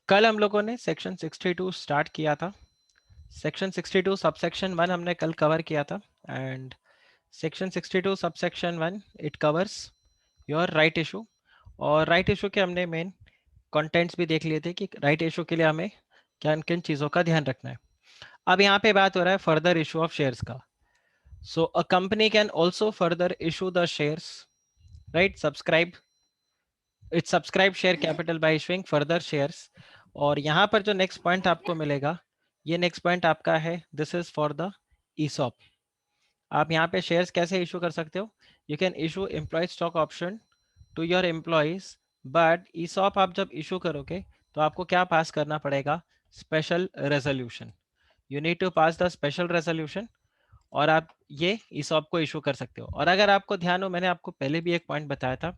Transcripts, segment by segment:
कल हम लोगों ने सेक्शन 62 स्टार्ट किया था। सेक्शन 62 सबसेक्शन 1 हमने कल कवर किया था and section 62 subsection 1 it covers your right issue. और राइट इशू के हमने मेन कंटेंट्स भी देख लिए थे कि राइट इशू के लिए हमें किन किन चीज़ों का ध्यान रखना है। अब यहाँ पे बात हो रहा है फर्दर इशू ऑफ शेयर्स का। So a company can also further issue the shares, right, subscribe its subscribe share capital by issuing further shares. और यहाँ पर जो नेक्स्ट पॉइंट आपको मिलेगा, ये नेक्स्ट पॉइंट आपका है, this is for the ESOP. आप यहाँ पे शेयर्स कैसे इशू कर सकते हो? You can issue employ stock option to your employees, but ESOP आप जब इशू करोगे तो आपको क्या पास करना पड़ेगा? Special resolution. You need to pass the special resolution और आप ये ईसॉप को इशू कर सकते हो। और अगर आपको ध्यान हो, मैंने आपको पहले भी एक पॉइंट बताया था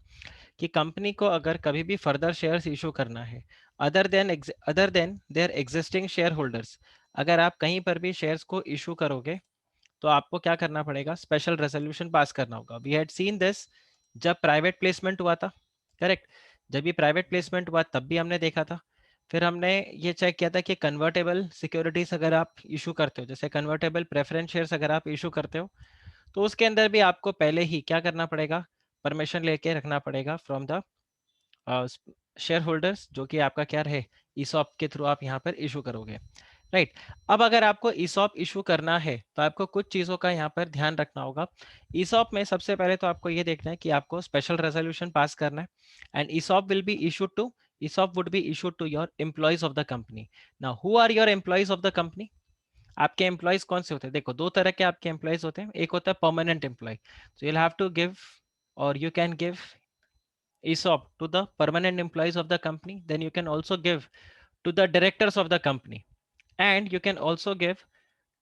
कि कंपनी को अगर कभी भी फर्दर शेयर्स इशू करना है other than their existing share holders, अगर आप कहीं पर भी शेयर्स को इशू करोगे तो आपको क्या करना पड़ेगा? स्पेशल रेजोल्यूशन पास करना होगा। वी हैड सीन दिस जब प्राइवेट प्लेसमेंट हुआ था, करेक्ट? जब ये प्राइवेट प्लेसमेंट हुआ तब भी हमने देखा था। फिर हमने ये चेक किया था कि कन्वर्टेबल सिक्योरिटीज अगर आप इशू करते हो, जैसे कन्वर्टेबल प्रेफरेंस शेयर्स अगर आप इशू करते हो, तो उसके अंदर भी आपको पहले ही क्या करना पड़ेगा? परमिशन लेके रखना पड़ेगा फ्रॉम द शेयर होल्डर्स, जो कि आपका क्या रहे, ईसॉप के थ्रू आप यहाँ पर इशू करोगे, राइट? अब अगर आपको ईसॉप इशू करना है तो आपको कुछ चीज़ों का यहाँ पर ध्यान रखना होगा। ईसॉप में सबसे पहले तो आपको ये देखना है कि आपको स्पेशल रेजोल्यूशन पास करना है and ESOP would be issued to your employees of the company. Now who are your employees of the company? आपके एम्प्लॉयज कौन से होते हैं? देखो, दो तरह के आपके एम्प्लॉयज होते हैं। एक होता है permanent employ, so you have to give और you can give ESOP to the permanent employees of the company. Then you can also give to the directors of the company, and you can also give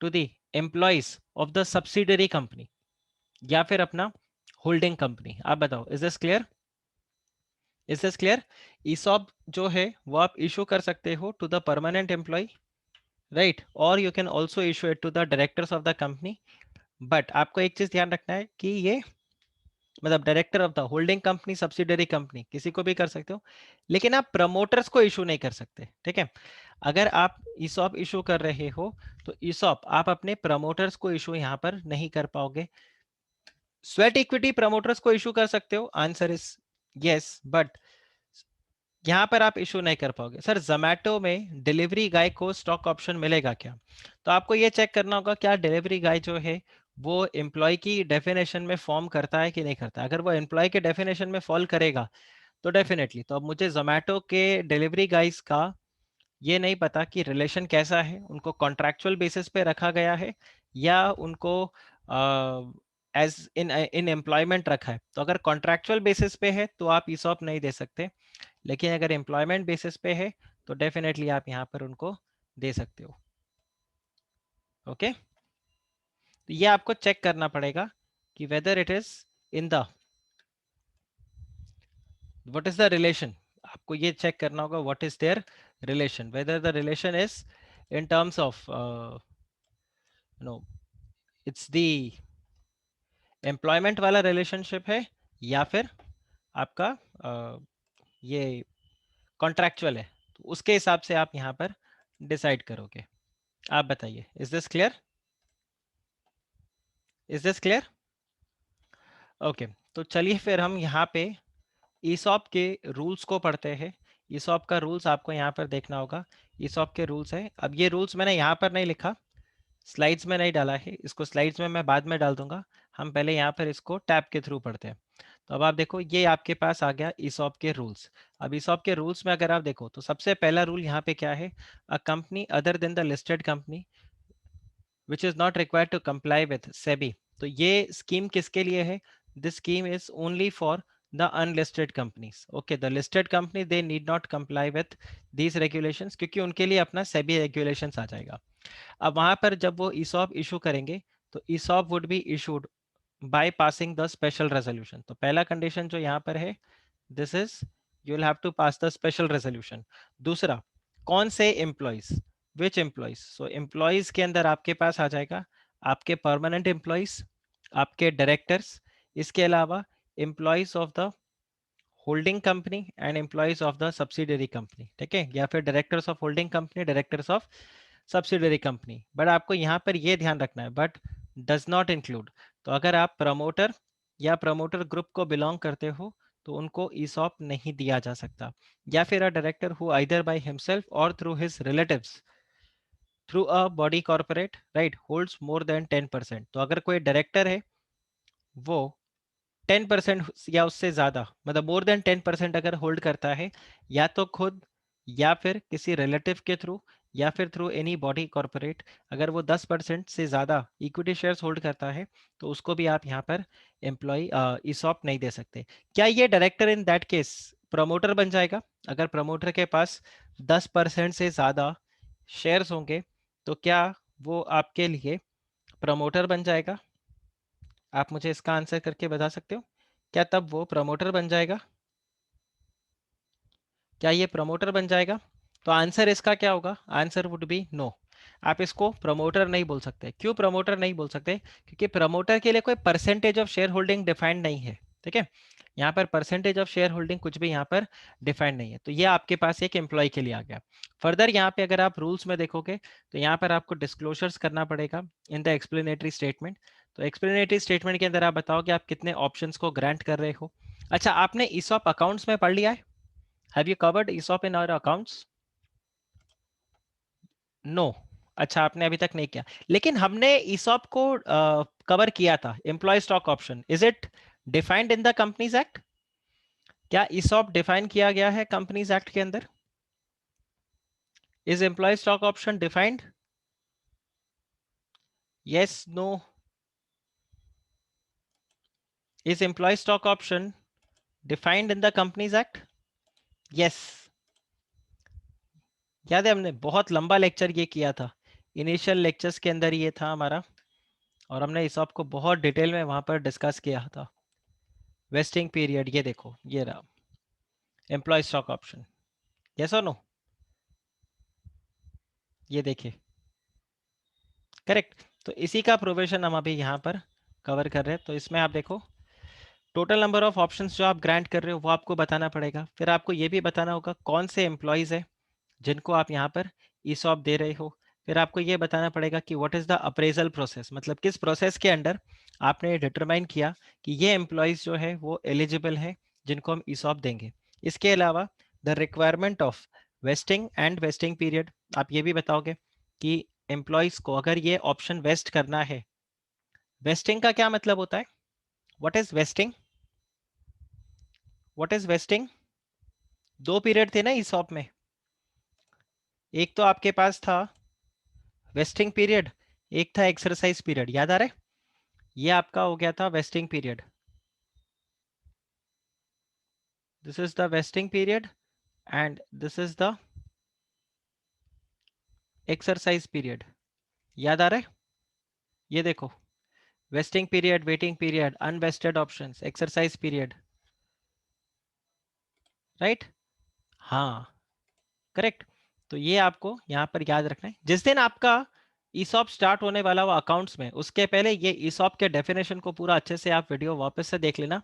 to the employees of the subsidiary company या फिर अपना holding company. आप बताओ, is this clear? Is this clear? ESOP जो है वो आप issue कर सकते हो to the permanent employee, right, और you can also issue it to the directors of the company. But आपको एक चीज ध्यान रखना है कि ये मतलब director of the holding company, subsidiary company, किसी को भी कर सकते हो, लेकिन आप प्रमोटर्स को इशू नहीं कर सकते, ठीक है? अगर आप ईसॉप इशू कर रहे हो तो ईसॉप आप अपने प्रमोटर्स को इशू यहाँ पर नहीं कर पाओगे। स्वेट इक्विटी प्रमोटर्स को इशू कर सकते हो, आंसर इज यस, बट यहाँ पर आप इशू नहीं कर पाओगे। सर, जोमैटो में डिलीवरी गाय को स्टॉक ऑप्शन मिलेगा क्या? तो आपको ये चेक करना होगा क्या डिलीवरी गाय जो है वो एम्प्लॉय की डेफिनेशन में फॉर्म करता है कि नहीं करता। अगर वो एम्प्लॉय के डेफिनेशन में फॉल करेगा तो डेफिनेटली। तो अब मुझे जोमैटो के डिलीवरी गाइस का ये नहीं पता कि रिलेशन कैसा है, उनको कॉन्ट्रैक्चुअल बेसिस पे रखा गया है या उनको एज इन इन एम्प्लॉयमेंट रखा है। तो अगर कॉन्ट्रैक्चुअल बेसिस पे है तो आप ईसॉप नहीं दे सकते, लेकिन अगर एम्प्लॉयमेंट बेसिस पे है तो डेफिनेटली आप यहाँ पर उनको दे सकते हो। ओके, तो ये आपको चेक करना पड़ेगा कि whether it is in the what is the relation. आपको ये चेक करना होगा what is their relation, whether the relation is in terms of no it's the employment वाला रिलेशनशिप है या फिर आपका ये कॉन्ट्रैक्चुअल है। तो उसके हिसाब से आप यहाँ पर डिसाइड करोगे। आप बताइए, is this clear? Is this clear? Okay, तो चलिए फिर हम यहाँ पे ईसॉप के रूल्स को पढ़ते हैं। ईसॉप का रूल्स आपको यहाँ पर देखना होगा। ईसॉप के रूल्स है, अब ये रूल्स मैंने यहाँ पर नहीं लिखा, स्लाइड्स में नहीं डाला है, इसको स्लाइड्स में मैं बाद में डाल दूंगा। हम पहले यहाँ पर इसको टैब के थ्रू पढ़ते हैं। तो अब आप देखो, ये आपके पास आ गया ईसॉप के रूल्स। अब ईसॉप के रूल्स में अगर आप देखो तो सबसे पहला रूल यहाँ पे क्या है? A company other than the listed company which is not required to comply with SEBI. तो ये स्कीम किसके लिए है? This scheme is only for the unlisted companies. Okay, the listed company they need not comply with these regulations क्योंकि उनके लिए अपना SEBI regulations आ जाएगा। अब वहां पर जब वो ईसॉप इशू करेंगे तो ESOP would be issued by passing the special resolution. तो पहला कंडीशन जो यहाँ पर है, this is you will have to pass the special resolution. दूसरा, कौन से employees, which employees? So employees के अंदर आपके पास आ जाएगा आपके परमानेंट एम्प्लॉइज, आपके डायरेक्टर्स, इसके अलावा employees of the holding company and employees of the subsidiary company, ठीक है, या फिर directors of holding company, directors of subsidiary company. But आपको यहाँ पर ये ध्यान रखना है, बट डज नॉट इंक्लूड। तो अगर आप प्रमोटर या प्रमोटर ग्रुप को बिलोंग करते हो तो उनको ईसॉप नहीं दिया जा सकता। या फिर a director who either by himself और through his relatives through a body corporate right holds more than 10%। तो अगर कोई डायरेक्टर है वो 10% या उससे ज्यादा, मतलब मोर देन 10% अगर होल्ड करता है, या तो खुद या फिर किसी रिलेटिव के थ्रू या फिर थ्रू एनी बॉडी कॉर्पोरेट, अगर वो 10% से ज्यादा इक्विटी शेयर्स होल्ड करता है तो उसको भी आप यहाँ पर एम्प्लॉय ईसॉप नहीं दे सकते। क्या ये director in that case promoter बन जाएगा? अगर प्रमोटर के पास 10% से ज्यादा शेयर्स होंगे तो क्या वो आपके लिए प्रमोटर बन जाएगा? आप मुझे इसका आंसर करके बता सकते हो, क्या तब वो प्रमोटर बन जाएगा? क्या ये प्रमोटर बन जाएगा? तो आंसर इसका क्या होगा? Answer would be no. आप इसको प्रमोटर नहीं बोल सकते। क्यों प्रमोटर नहीं बोल सकते? क्योंकि प्रमोटर के लिए कोई percentage of share holding defined नहीं है, ठीक है। यहाँ पर परसेंटेज ऑफ शेयर होल्डिंग कुछ भी यहाँ पर डिफाइंड नहीं है। तो ये आपके पास एक एम्प्लॉय के लिए आ गया। फर्दर यहाँ पे अगर आप रूल्स में देखोगे तो यहाँ पर आपको डिस्क्लोजर्स करना पड़ेगा इन द एक्सप्लेनेटरी स्टेटमेंट। तो एक्सप्लेनेटरी स्टेटमेंट के अंदर आप बताओ कि आप कितने ऑप्शंस को ग्रांट कर रहे हो। अच्छा, आपने ईसॉप अकाउंट्स में पढ़ लिया है? Have you covered ESOP in our accounts? No. अच्छा, आपने अभी तक नहीं किया। लेकिन हमने ESOP को कवर किया था। Employ stock option, is it defined in the companies act? क्या ESOP डिफाइन किया गया है कंपनीज एक्ट के अंदर? Is employ stock option defined? Yes, no? Is employ stock option defined in the companies act? Yes. याद है हमने बहुत लंबा लेक्चर ये किया था, इनिशियल लेक्चर्स के अंदर ये था हमारा, और हमने ESOP को बहुत डिटेल में वहां पर डिस्कस किया था। वेस्टिंग पीरियड, ये देखो ये रहा एम्प्लॉय स्टॉक ऑप्शन। यस और नो? ये देखिए, करेक्ट। तो इसी का प्रोविजन हम अभी यहाँ पर कवर कर रहे हैं। तो इसमें आप देखो टोटल नंबर ऑफ ऑप्शंस जो आप ग्रांट कर रहे हो वो आपको बताना पड़ेगा। फिर आपको ये भी बताना होगा कौन से एम्प्लॉयज है जिनको आप यहाँ पर ईसॉप दे रहे हो। फिर आपको ये बताना पड़ेगा कि what is the appraisal process, मतलब किस प्रोसेस के अंडर आपने डिटरमाइन किया कि ये एम्प्लॉयज जो है वो एलिजिबल है जिनको हम ईसॉप देंगे। इसके अलावा the requirement of wasting and vesting period, आप ये भी बताओगे कि एम्प्लॉयज को अगर ये ऑप्शन वेस्ट करना है, वेस्टिंग का क्या मतलब होता है? What is wasting? What is wasting? दो पीरियड थे ना ईसॉप में, एक तो आपके पास था वेस्टिंग पीरियड, एक था एक्सरसाइज पीरियड, याद आ रहा है? ये आपका हो गया था vesting period. This is the vesting period and this is the exercise period. याद आ रहा है? ये देखो, vesting period, waiting period, unvested options, exercise period, right? हाँ, करेक्ट। तो ये आपको यहाँ पर याद रखना है। जिस दिन आपका ईसॉप स्टार्ट होने वाला हो अकाउंट्स में, उसके पहले ये ईसॉप के डेफिनेशन को पूरा अच्छे से आप वीडियो वापस से देख लेना।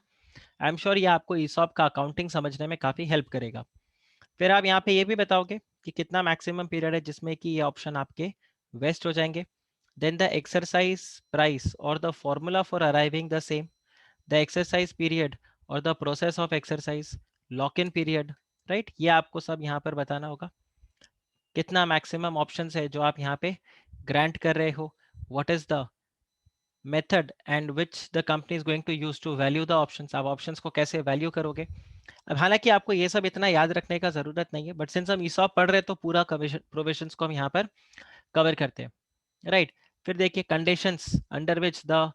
आई एम श्योर ये आपको ईसॉप का अकाउंटिंग समझने में काफी हेल्प करेगा। फिर आप यहाँ पे ये भी बताओगे कि कितना मैक्सिमम पीरियड है जिसमें कि ये ऑप्शन आपके वेस्ट हो जाएंगे। देन द एक्सरसाइज प्राइस और the formula for arriving the same, the exercise period और the process of exercise, lock in period, right? ये आपको सब यहाँ पर बताना होगा। कितना मैक्सिमम ऑप्शंस है जो आप यहाँ पे ग्रांट कर रहे हो, what is the method and which the company is going to use to value the options, आप ऑप्शंस को कैसे वैल्यू करोगे। अब हालांकि आपको ये सब इतना याद रखने का जरूरत नहीं है, बट सिंस हम ईसॉप पढ़ रहे हैं तो पूरा प्रोविजंस को हम यहाँ पर कवर करते हैं, राइट? फिर देखिए conditions under which the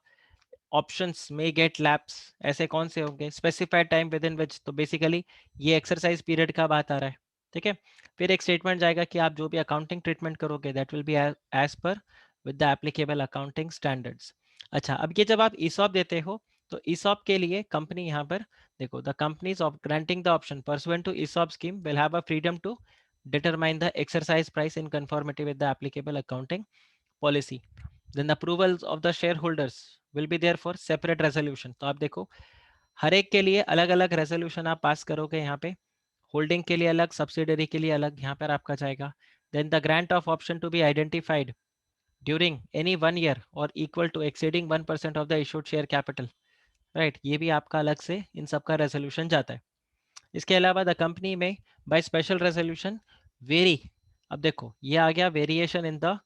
options में गेट लैप्स, ऐसे कौन से होंगे? स्पेसिफाइड टाइम विद इन विच, तो बेसिकली ये एक्सरसाइज पीरियड का बात आ रहा है, ठीक है। फिर एक स्टेटमेंट जाएगा कि आप जो भी अकाउंटिंग ट्रीटमेंट करोगे that will be as per with the applicable accounting standards. अच्छा, अब ये जब आप ईसॉप देते हो तो ईसॉप के लिए कंपनी यहाँ पर देखो, the companies of granting the option pursuant to ESOP scheme will have a freedom to determine the exercise price in conformity with the applicable accounting policy. Then the approvals of the shareholders will be there for separate resolution. तो आप देखो हर एक के लिए अलग अलग resolution आप pass करोगे यहाँ पे। होल्डिंग के लिए अलग, सब्सिडरी के लिए अलग, यहाँ पर आपका जाएगा। Then the grant of option to be identified during any 1 year और equal to exceeding 1% of the issued share capital, right, ये भी आपका अलग से इन सब का रेजोल्यूशन जाता है। इसके अलावा द कंपनी में बाय स्पेशल रेजोल्यूशन वेरी, अब देखो ये आ गया variation in the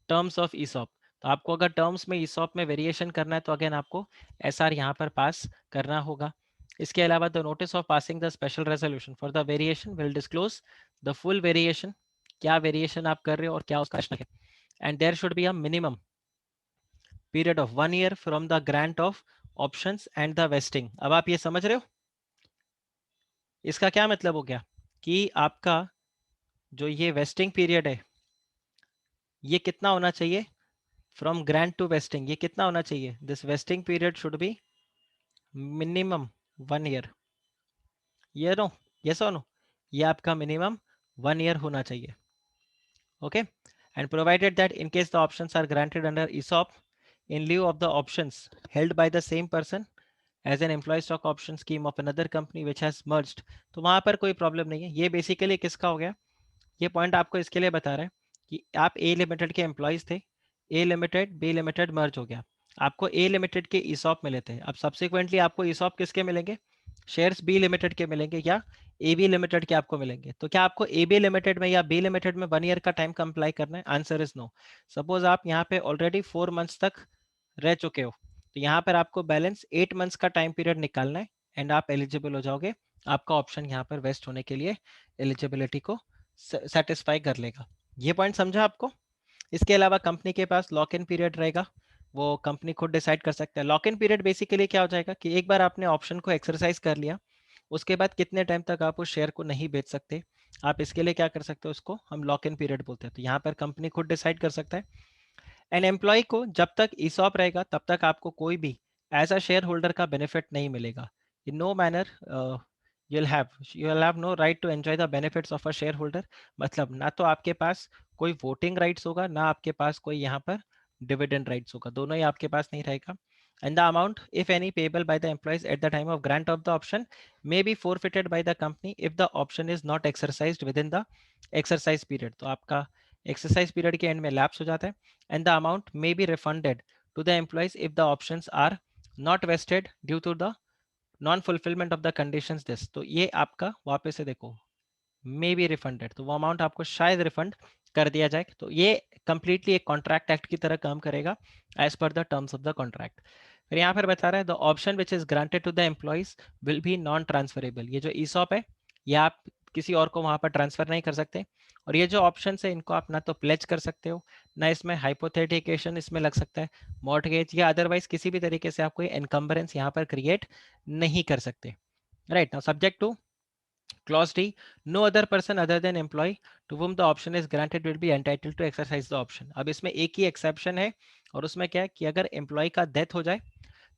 terms of ESOP. तो आपको अगर टर्म्स में ईसॉप में वेरिएशन करना है तो अगेन आपको एसआर यहाँ पर पास करना होगा। इसके अलावा the notice of passing the special resolution for the variation will disclose the full variation, क्या वेरिएशन आप कर रहे हो और क्या उसका है। And there should be a minimum period of 1 year from the grant of options and the vesting. अब आप ये समझ रहे हो इसका क्या मतलब हो गया कि आपका जो ये वेस्टिंग पीरियड है ये कितना होना चाहिए फ्रॉम ग्रांट टू वेस्टिंग, ये कितना होना चाहिए, this vesting period should be minimum 1 year। ये नो, यस और नो, ये आपका मिनिमम 1 year होना चाहिए। Okay, and provided that in case the options are granted under ESOP in lieu of the options held by the same person as an employee stock option scheme of another company which has merged, तो वहां पर कोई problem नहीं है। ये basically किसका हो गया, ये पॉइंट आपको इसके लिए बता रहा है कि आप ए लिमिटेड के एम्प्लॉयज थे, ए लिमिटेड बी लिमिटेड मर्ज हो गया, आपको ए लिमिटेड के ईसॉप मिले थे। अब सब्सिक्वेंटली आपको ईसॉप किसके मिलेंगे, शेयर्स बी लिमिटेड के मिलेंगे या ए बी लिमिटेड के आपको मिलेंगे। तो क्या आपको ए बी लिमिटेड में या बी लिमिटेड में 1 year का टाइम का अप्लाई करना है, आंसर इज नो। सपोज आप यहाँ पे ऑलरेडी 4 months तक रह चुके हो तो यहाँ पर आपको बैलेंस 8 months का टाइम पीरियड निकालना है एंड आप एलिजिबल हो जाओगे, आपका ऑप्शन यहाँ पर वेस्ट होने के लिए एलिजिबिलिटी को सेटिस्फाई कर लेगा। ये पॉइंट समझा आपको। इसके अलावा कंपनी के पास लॉक इन पीरियड रहेगा, वो कंपनी खुद डिसाइड कर सकता है। लॉक इन पीरियड बेसिकली क्या हो जाएगा कि एक बार आपने ऑप्शन को एक्सरसाइज कर लिया उसके बाद कितने टाइम तक आप उस शेयर को नहीं बेच सकते, आप इसके लिए क्या कर सकते हो, उसको हम लॉक इन पीरियड बोलते हैं। तो यहाँ पर कंपनी खुद डिसाइड कर सकता है। एन एम्प्लॉय को जब तक ईसॉप रहेगा तब तक आपको कोई भी एज अ शेयर होल्डर का बेनिफिट नहीं मिलेगा। In no manner you will have no right to enjoy the benefits of a share holder, मतलब ना तो आपके पास कोई वोटिंग राइट्स होगा ना आपके पास कोई यहाँ पर डिविडेंड राइट्स होगा, दोनों ही आपके पास नहीं रहेगा। And the amount, if any, payable by the employees at the time of grant of the option may be forfeited by the company if the option is not exercised within the exercise period। तो आपका exercise period के and में lapse हो जाता है। And the amount may be refunded to the employees if the options are not vested due to the non fulfillment of the conditions this। तो ये आपका वापस से देखो मे बी रिफंडेड, तो वो अमाउंट आपको शायद रिफंड कर दिया जाए। तो ये कंप्लीटली एक कॉन्ट्रैक्ट एक्ट की तरह काम करेगा एज पर the terms of the contract. फिर यहाँ पर बता रहा है the option which is granted to the employees will be non transferable. ये जो ईसॉप है ये आप किसी और को वहां पर ट्रांसफर नहीं कर सकते। और ये जो ऑप्शन है इनको आप ना तो प्लेज कर सकते हो ना इसमें हाइपोथेटिकेशन इसमें लग सकता है, मॉर्टगेज या अदरवाइज किसी भी तरीके से आप कोई एनकम्बरेंस यहाँ पर क्रिएट नहीं कर सकते। Right now subject to Clause D, no other person other than employee to whom the option is granted will be entitled to exercise the option। अब इसमें एक ही एक्सेप्शन है और उसमें क्या है कि अगर एम्प्लॉय का डेथ हो जाए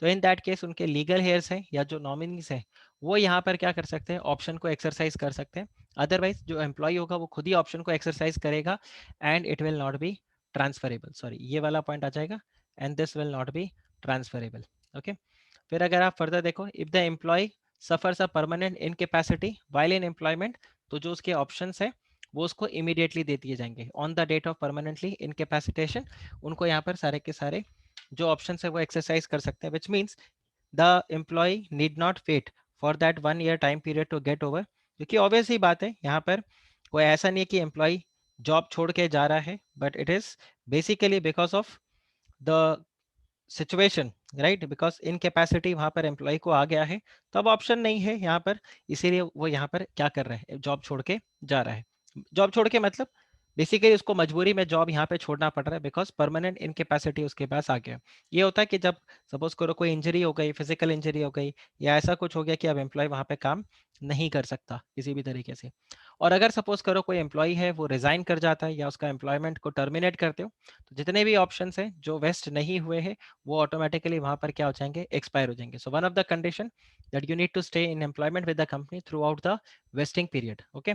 तो इन दैट केस उनके लीगल हेयर्स हैं या जो नॉमिनीज हैं वो यहाँ पर क्या कर सकते हैं, ऑप्शन को एक्सरसाइज कर सकते हैं। अदरवाइज जो एम्प्लॉय होगा वो खुद ही ऑप्शन को एक्सरसाइज करेगा and it will not be transferable, sorry ये वाला पॉइंट आ जाएगा, and this will not be transferable. Okay, फिर अगर आप फर्दर देखो if the employee suffers a permanent incapacity while in employment, तो जो उसके ऑप्शंस है वो उसको इमीडिएटली दे दिए जाएंगे on the date of permanently incapacitation. उनको यहाँ पर सारे के सारे जो ऑप्शन है वो एक्सरसाइज कर सकते हैं, which means the employee need not wait for that 1 year time period to get over. क्योंकि ऑब्वियस ही बात है यहाँ पर कोई ऐसा नहीं है कि एम्प्लॉय जॉब छोड़ के जा रहा है, but it is basically because of the situation, right, because incapacity वहां पर एम्प्लॉय को आ गया है तो अब ऑप्शन नहीं है यहाँ पर, इसीलिए वो यहाँ पर क्या कर रहा है, जॉब छोड़ के जा रहा है। जॉब छोड़ के मतलब बेसिकली उसको मजबूरी में जॉब यहाँ पे छोड़ना पड़ रहा है बिकॉज परमानेंट इनकेपेसिटी उसके पास आ गया। ये होता है कि जब सपोज करो कोई इंजरी हो गई, फिजिकल इंजरी हो गई या ऐसा कुछ हो गया कि अब एम्प्लॉय वहां पे काम नहीं कर सकता किसी भी तरीके से। और अगर सपोज करो कोई एम्प्लॉय है वो रिजाइन कर जाता है या उसका एम्प्लॉयमेंट को टर्मिनेट करते हो तो जितने भी ऑप्शन हैं जो वेस्ट नहीं हुए हैं वो ऑटोमेटिकली वहां पर क्या हो जाएंगे, एक्सपायर हो जाएंगे। So one of the condition that you need to stay in employment with the company throughout the vesting period. Okay,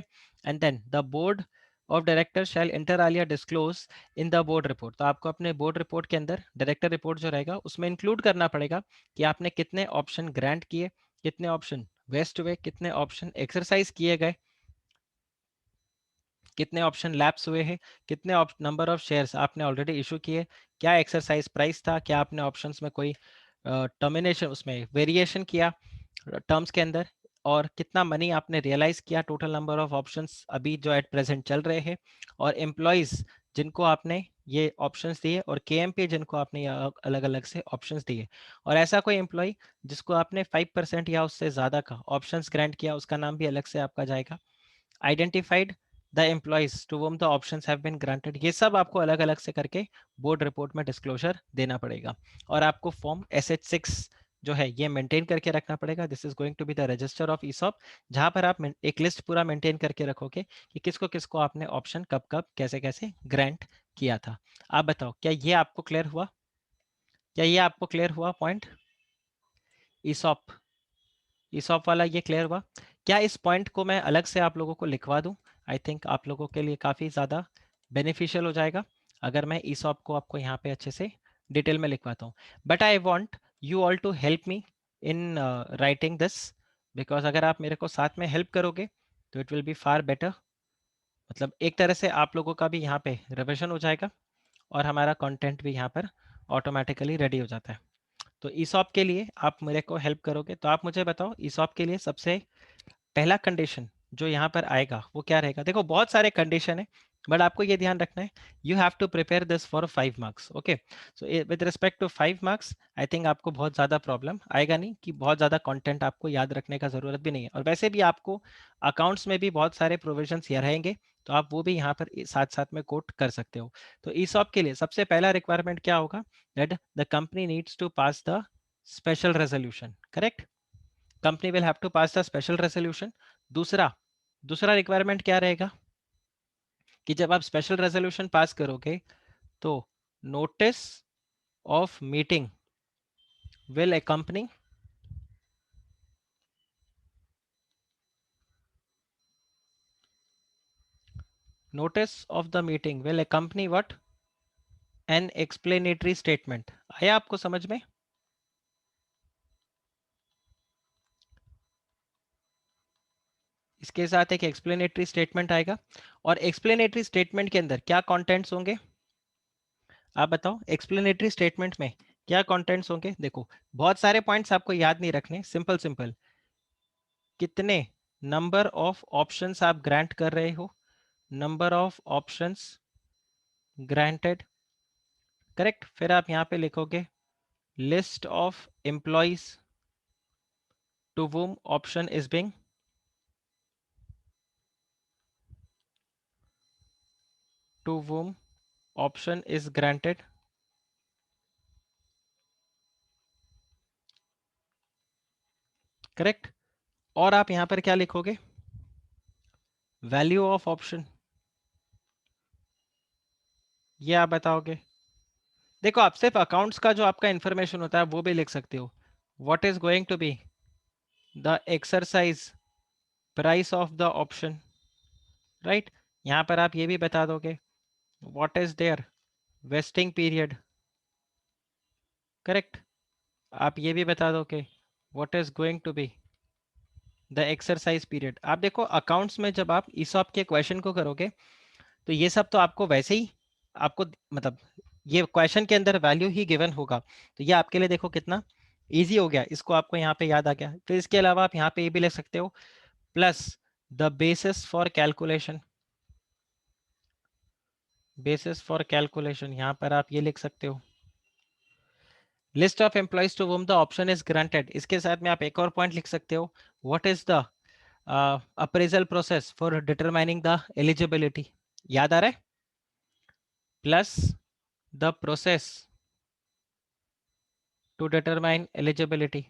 and then the board of director shall inter alia disclose in the board report. तो आपको अपने board report के अंदर director report जो रहेगा उसमें include करना पड़ेगा कि आपने कितने ऑप्शन ग्रांट किए कितने ऑप्शन वेस्ट हुए, कितने ऑप्शन एक्सरसाइज किए गए, कितने ऑप्शन लैप्स हुए हैं, कितने नंबर ऑफ शेयर्स आपने ऑलरेडी इशू किए, क्या एक्सरसाइज प्राइस था, क्या आपने ऑप्शंस में कोई टर्मिनेशन उसमें वेरिएशन किया टर्म्स के अंदर, और कितना मनी आपने रियलाइज किया, टोटल नंबर ऑफ ऑप्शंस अभी जो एट प्रेजेंट चल रहे हैं, और एम्प्लॉयज जिनको आपने ये ऑप्शंस दिए, और केएमपी जिनको आपने अलग अलग से ऑप्शंस दिए। और ऐसा कोई एम्प्लॉय जिसको आपने 5% या उससे ज़्यादा का ऑप्शंस ग्रांट किया, उसका नाम भी अलग से आपका जाएगा। Identified the employees to whom the options have been granted, ये सब आपको अलग अलग से करके बोर्ड रिपोर्ट में डिस्क्लोजर देना पड़ेगा। और आपको फॉर्म SH6 जो है ये मेंटेन करके रखना पड़ेगा। This is going to be the register of ESOP, जहां पर आप एक लिस्ट पूरा मेंटेन करके रखोगे कि किसको किसको आपने ऑप्शन कब कब कैसे कैसे ग्रांट किया था। आप बताओ, क्या ये आपको क्लियर हुआ? क्या ये आपको क्लियर हुआ पॉइंट? ईसॉप, ईसॉप वाला ये क्लियर हुआ? क्या इस पॉइंट को मैं अलग से आप लोगों को लिखवा दूं? आई थिंक आप लोगों के लिए काफ़ी ज़्यादा बेनिफिशियल हो जाएगा अगर मैं ईसॉप को आपको यहाँ पे अच्छे से डिटेल में लिखवाता हूँ। But I want you all to help me in writing this, because अगर आप मेरे को साथ में हेल्प करोगे तो it will be far better. मतलब एक तरह से आप लोगों का भी यहाँ पे रिविजन हो जाएगा और हमारा कंटेंट भी यहाँ पर ऑटोमेटिकली रेडी हो जाता है। तो ईसॉप के लिए आप मेरे को हेल्प करोगे, तो आप मुझे बताओ ईसॉप के लिए सबसे पहला कंडीशन जो यहाँ पर आएगा वो क्या रहेगा? देखो बहुत सारे कंडीशन है, बट आपको ये ध्यान रखना है, you have to prepare this for 5 marks. Okay, so with respect to 5 marks I think आपको बहुत ज़्यादा प्रॉब्लम आएगा नहीं, कि बहुत ज़्यादा कंटेंट आपको याद रखने का ज़रूरत भी नहीं है। और वैसे भी आपको अकाउंट्स में भी बहुत सारे प्रोविजंस ये रहेंगे, तो आप वो भी यहाँ पर साथ साथ में कोट कर सकते हो। तो ईसॉप के लिए सबसे पहला रिक्वायरमेंट क्या होगा? That the company needs to pass the special resolution. Correct, company will have to pass the special resolution. दूसरा दूसरा रिक्वायरमेंट क्या रहेगा कि जब आप स्पेशल रेजोल्यूशन पास करोगे तो notice of meeting will accompany, notice of the meeting will accompany what? An explanatory statement। आया आपको समझ में? इसके साथ एक एक्सप्लेनेटरी स्टेटमेंट आएगा, और एक्सप्लेनेटरी स्टेटमेंट के अंदर क्या कंटेंट्स होंगे? आप बताओ, एक्सप्लेनेटरी स्टेटमेंट में क्या कंटेंट्स होंगे? देखो बहुत सारे पॉइंट्स आपको याद नहीं रखने, सिंपल सिंपल, कितने नंबर ऑफ ऑप्शंस आप ग्रांट कर रहे हो, number of options granted. Correct, फिर आप यहाँ पे लिखोगे list of employees to whom option is being, to whom option is granted. Correct, और आप यहाँ पर क्या लिखोगे? वैल्यू ऑफ ऑप्शन, ये आप बताओगे। देखो आप सिर्फ अकाउंट्स का जो आपका इंफॉर्मेशन होता है वो भी लिख सकते हो। What is going to be the exercise price of the option, right. यहाँ पर आप ये भी बता दोगे what is their vesting period. Correct, आप ये भी बता दोगे what is going to be the exercise period. आप देखो अकाउंट्स में जब आप ईसॉप के क्वेश्चन को करोगे तो ये सब तो आपको वैसे ही आपको मतलब ये क्वेश्चन के अंदर वैल्यू ही गिवन होगा, तो ये आपके लिए देखो कितना इजी हो गया, इसको आपको यहाँ पे याद आ गया। फिर इसके अलावा आप यहाँ पे ये भी लिख सकते हो plus the basis for calculation, basis for calculation यहाँ पर आप ये लिख सकते हो list of employees to whom the option is granted. इसके साथ में आप एक और पॉइंट लिख सकते हो what is the appraisal process for determining the eligibility. याद आ रहा है? Plus the process to determine eligibility.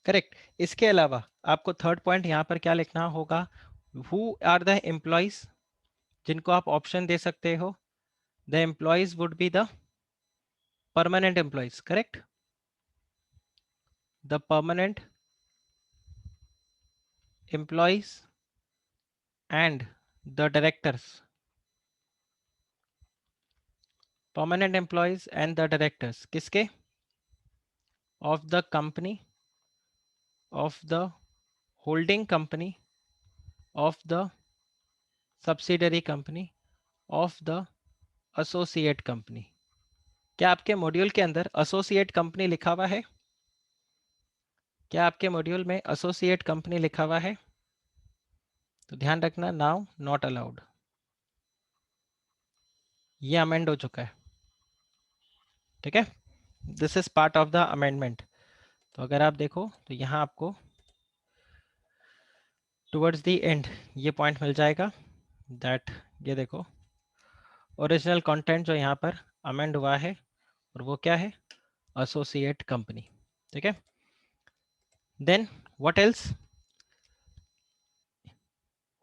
Correct, इसके अलावा आपको थर्ड पॉइंट यहाँ पर क्या लिखना होगा? हु आर द एम्प्लॉयज जिनको आप ऑप्शन दे सकते हो? The employees would be the permanent employees. Correct, the permanent employees and the directors. Permanent employees and the directors किसके? Of the company, of the holding company, of the subsidiary company, of the associate company. क्या आपके module के अंदर associate company लिखा हुआ है? क्या आपके मॉड्यूल में एसोसिएट कंपनी लिखा हुआ है? तो ध्यान रखना, नाउ नॉट अलाउड। ये अमेंड हो चुका है, ठीक है। This is part of the amendment. तो अगर आप देखो तो यहाँ आपको टुवर्ड्स द एंड ये पॉइंट मिल जाएगा दैट, ये देखो ओरिजिनल कंटेंट जो यहाँ पर अमेंड हुआ है और वो क्या है? एसोसिएट कंपनी, ठीक है। Then what else?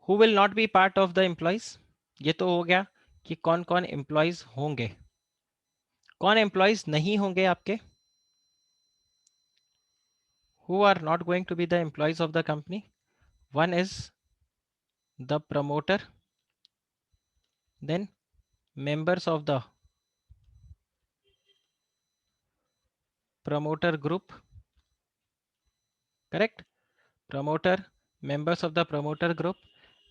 Who will not be part of the employees? ये तो हो गया कि कौन कौन एम्प्लॉयज होंगे। कौन एम्प्लॉयज नहीं होंगे आपके? Who are not going to be the employees of the company? One is the promoter, then members of the promoter group, correct? Promoter, members of the promoter group,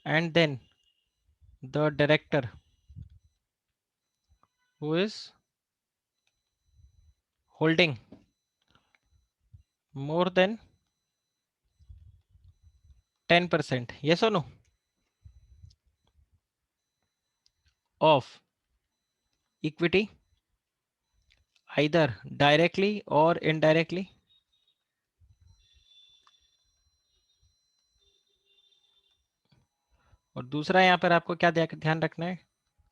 and then the director who is holding more than 10%, yes or no, of equity, either directly or indirectly. और दूसरा यहाँ पर आपको क्या ध्यान रखना है?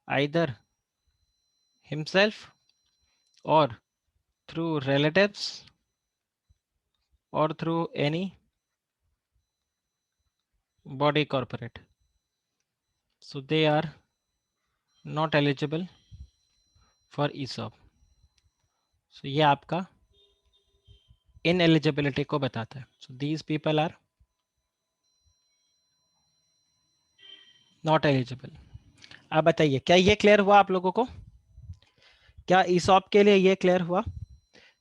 either himself or through relatives or through any body corporate. So they are not eligible for ESOP. So ये आपका ineligibility को बताता है. So these people are not eligible. आप बताइए क्या ये क्लियर हुआ आप लोगों को? क्या ESOP के लिए ये क्लियर हुआ?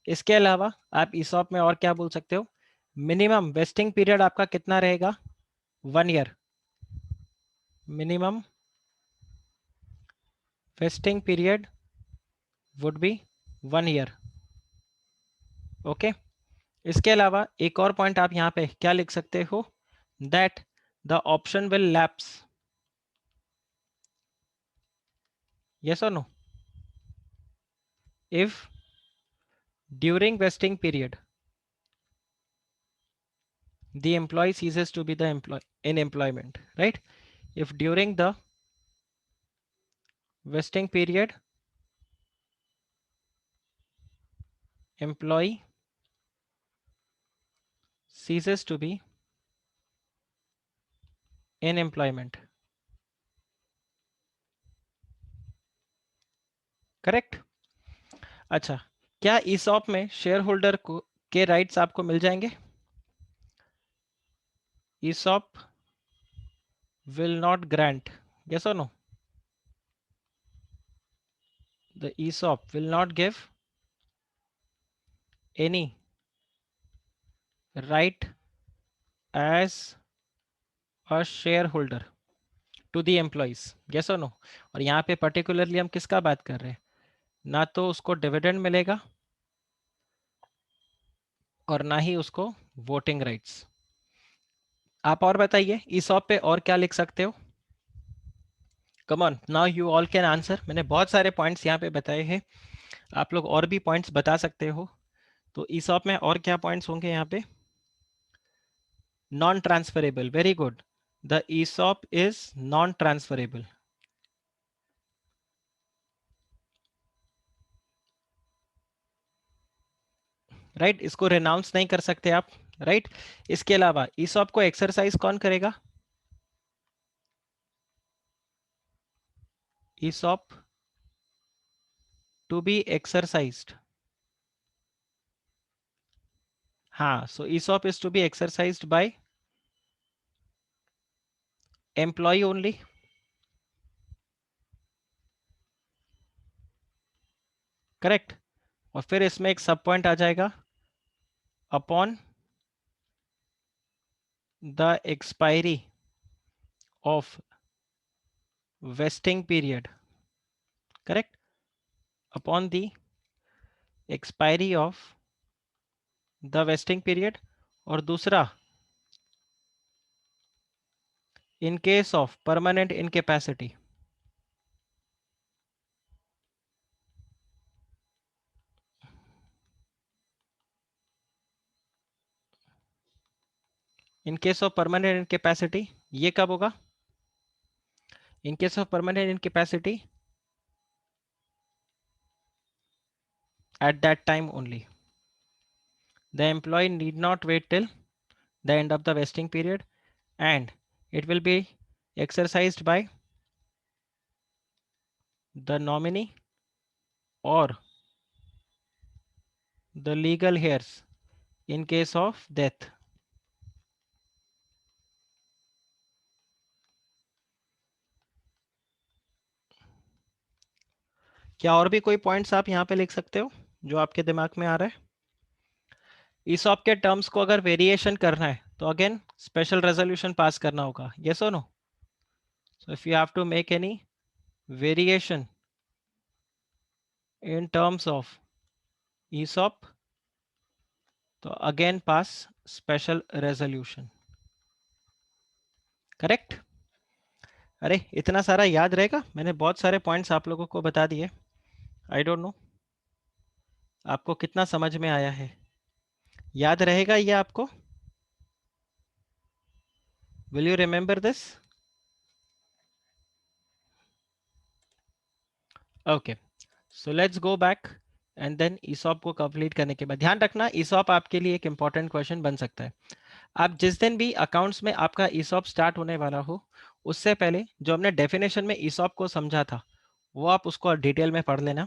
इसके अलावा आप ESOP में और क्या बोल सकते हो? मिनिमम वेस्टिंग पीरियड आपका कितना रहेगा? 1 year. Minimum vesting period would be 1 year. Okay. इसके अलावा एक और पॉइंट आप यहाँ पे क्या लिख सकते हो? That the option will lapse. Yes or no? If during vesting period the employee ceases to be the in employment, right? If during the vesting period employee ceases to be in employment, correct. अच्छा, क्या ESOP में share holder को के rights आपको मिल जाएंगे? ESOP will not grant, yes or no? The ESOP will not give any right as a shareholder to the employees, yes or no? और यहाँ पे पर्टिकुलरली हम किसका बात कर रहे हैं? ना तो उसको डिविडेंड मिलेगा और ना ही उसको वोटिंग राइट्स. आप और बताइए ESOP पे और क्या लिख सकते हो? Come on, now you all can answer. मैंने बहुत सारे पॉइंट्स यहाँ पे बताए हैं, आप लोग और भी पॉइंट्स बता सकते हो. तो ESOP में और क्या पॉइंट्स होंगे यहाँ पे? Non transferable, very good. The ESOP is non transferable, right. इसको रेनाउंस नहीं कर सकते आप, राइट. इसके अलावा ESOP को एक्सरसाइज कौन करेगा? ESOP to be exercised. हाँ, so ESOP is to be exercised by employee only. Correct. और फिर इसमें एक सब पॉइंट आ जाएगा upon the expiry of wasting period, correct, upon the expiry of the vesting period. और दूसरा in case of permanent incapacity, in case of permanent incapacity ये कब होगा? In case of permanent incapacity at that time only the employee need not wait till the end of the vesting period, and it will be exercised by the nominee or the legal heirs in case of death. क्या और भी कोई points आप यहां पे लिख सकते हो जो आपके दिमाग में आ रहा है? ईसॉप के टर्म्स को अगर वेरिएशन करना है तो अगेन स्पेशल रेजोल्यूशन पास करना होगा, यस और no? So if you have to make any variation in terms of ESOP, तो again pass special resolution, correct. अरे इतना सारा याद रहेगा? मैंने बहुत सारे पॉइंट्स आप लोगों को बता दिए। आई डोंट नो आपको कितना समझ में आया है, याद रहेगा ये आपको? Will you remember this? Okay, so let's go back and then ESOP को कंप्लीट करने के बाद ध्यान रखना ईसॉप आपके लिए एक इंपॉर्टेंट क्वेश्चन बन सकता है। आप जिस दिन भी अकाउंट्स में आपका ईसॉप स्टार्ट होने वाला हो उससे पहले जो हमने डेफिनेशन में ईसॉप को समझा था वो आप उसको डिटेल में पढ़ लेना,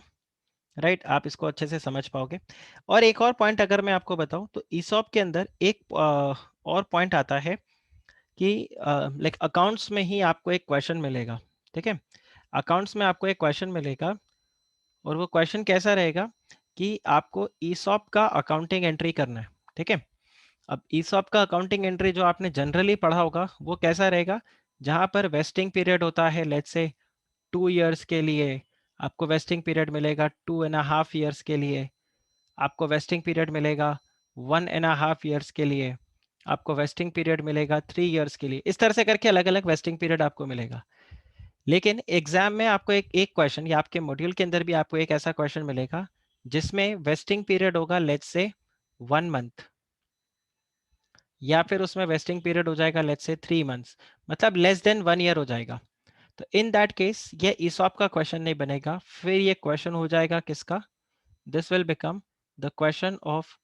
राइट आप इसको अच्छे से समझ पाओगे। और एक और पॉइंट अगर मैं आपको बताऊं तो ईसॉप के अंदर एक और पॉइंट आता है कि लाइक अकाउंट्स में ही आपको एक क्वेश्चन मिलेगा, ठीक है? अकाउंट्स में आपको एक क्वेश्चन मिलेगा और वो क्वेश्चन कैसा रहेगा कि आपको ईसॉप का अकाउंटिंग एंट्री करना है, ठीक है? अब ईसॉप का अकाउंटिंग एंट्री जो आपने जनरली पढ़ा होगा वो कैसा रहेगा, जहां पर वेस्टिंग पीरियड होता है लेट्स से 2 इयर्स के लिए आपको वेस्टिंग पीरियड मिलेगा, 2.5 इयर्स के लिए आपको वेस्टिंग पीरियड मिलेगा, 1.5 इयर्स के लिए आपको वेस्टिंग पीरियड मिलेगा, 3 इयर्स के लिए, इस तरह से करके अलग अलग वेस्टिंग पीरियड आपको मिलेगा। लेकिन एग्जाम में आपको एक क्वेश्चन या आपके मॉड्यूल के अंदर भी आपको एक ऐसा क्वेश्चन मिलेगा जिसमें वेस्टिंग पीरियड होगा लेट्स से 1 मंथ, या फिर उसमें वेस्टिंग पीरियड हो जाएगा लेट्स से 3 मंथ्स, मतलब लेस देन 1 ईयर हो जाएगा। तो इन दैट केस ये ईसॉप का क्वेश्चन नहीं बनेगा, फिर ये क्वेश्चन हो जाएगा किसका? This will become the question of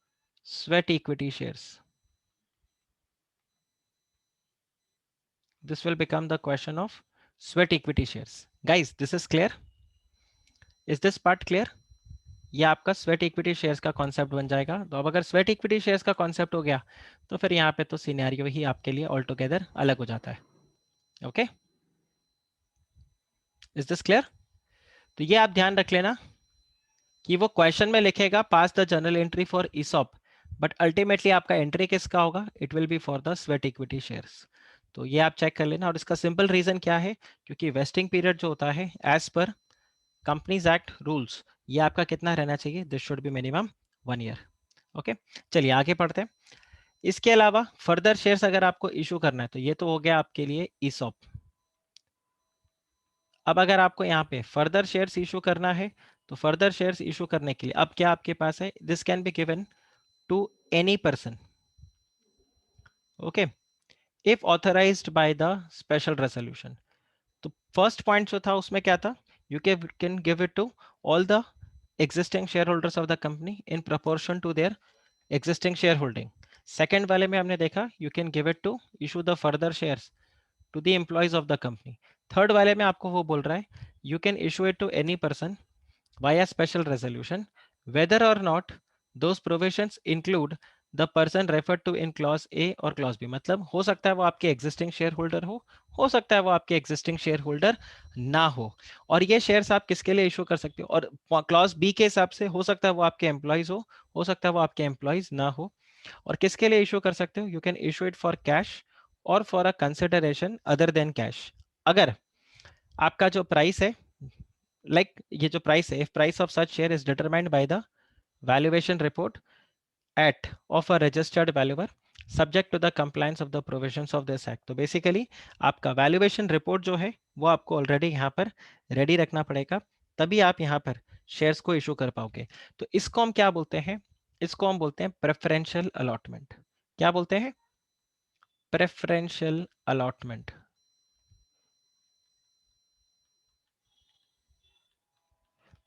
sweat equity shares. This will become the question of sweat equity shares. Guys, this is clear? Is this part clear? ये आपका स्वेट इक्विटी शेयर्स का कॉन्सेप्ट बन जाएगा। तो अब अगर स्वेट इक्विटी शेयर्स का concept हो गया तो फिर यहाँ पे तो सिनेरियो ही आपके लिए ऑल टुगेदर अलग हो जाता है। Okay, is this clear? तो ये आप ध्यान रख लेना कि वो क्वेश्चन में लिखेगा pass the journal entry for ESOP, but ultimately आपका एंट्री किसका होगा? It will be for the sweat equity shares. तो ये आप चेक कर लेना। और इसका सिंपल रीजन क्या है, क्योंकि वेस्टिंग पीरियड जो होता है as per companies act rules ये आपका कितना रहना चाहिए? This should be minimum 1 year. Okay, चलिए आगे पढ़ते हैं। इसके अलावा फर्दर शेयर्स अगर आपको इशू करना है तो ये तो हो गया आपके लिए ईसॉप। अब अगर आपको यहाँ पे फर्दर शेयर्स इशू करना है तो फर्दर शेयर्स इशू करने के लिए अब क्या आपके पास है? This can be given to any person, okay, if authorised by the special resolution. तो फर्स्ट पॉइंट जो था उसमें क्या था? You can give it to all the existing shareholders of the company in proportion to their existing shareholding. Second वाले में हमने देखा you can give it to issue the further shares to the employees of the company. Third वाले में आपको वो बोल रहा है you can issue it to any person via special resolution whether or not those provisions include the person referred to in clause A or clause B। मतलब हो सकता है वो आपके existing shareholder हो हो सकता है वो आपके एग्जिस्टिंग शेयर होल्डर ना हो, और ये शेयर्स आप किसके लिए इशू कर सकते हो, और क्लॉज बी के हिसाब से हो सकता है वो आपके एम्प्लॉयज हो सकता है वो आपके एम्प्लॉयज ना हो। और किसके लिए इशू कर सकते हो, you can issue it for cash और for a consideration other than cash. अगर आपका जो प्राइस है, ये जो प्राइस है, if price of such share is determined by the valuation report at of a registered valuer subject to the compliance of the provisions of this act। तो basically आपका valuation report जो है वो आपको ऑलरेडी यहाँ पर ready रखना पड़ेगा, तभी आप यहाँ पर शेयर्स को इशू कर पाओगे। तो इसको हम क्या बोलते हैं, इसको हम बोलते हैं प्रेफरेंशियल अलॉटमेंट। क्या बोलते हैं, प्रेफरेंशियल अलॉटमेंट।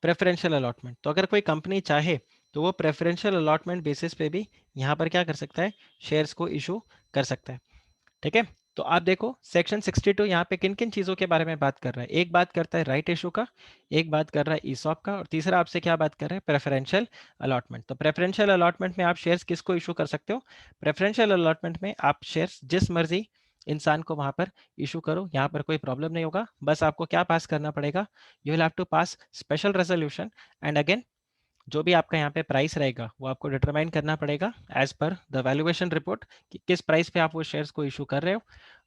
प्रेफरेंशियल अलॉटमेंट, तो अगर कोई कंपनी चाहे तो वो प्रेफरेंशियल अलॉटमेंट बेसिस पे भी यहाँ पर क्या कर सकता है, शेयर्स को इशू कर सकता है। ठीक है, तो आप देखो सेक्शन 62 यहाँ पे किन किन चीजों के बारे में बात कर रहा है, एक बात करता है राइट इशू का, एक बात कर रहा है ईसॉप का, और तीसरा आपसे क्या बात कर रहा है, प्रेफरेंशियल अलॉटमेंट। तो प्रेफरेंशियल अलॉटमेंट में आप शेयर्स किसको इशू कर सकते हो, प्रेफरेंशियल अलॉटमेंट में आप शेयर्स जिस मर्जी इंसान को वहां पर इशू करो, यहाँ पर कोई प्रॉब्लम नहीं होगा। बस आपको क्या पास करना पड़ेगा, you will have to pass special resolution, and again जो भी आपका यहाँ पे प्राइस रहेगा वो आपको डिटरमाइन करना पड़ेगा एज पर द वैल्यूएशन रिपोर्ट कि किस प्राइस पे आप वो शेयर्स को इशू कर रहे हो,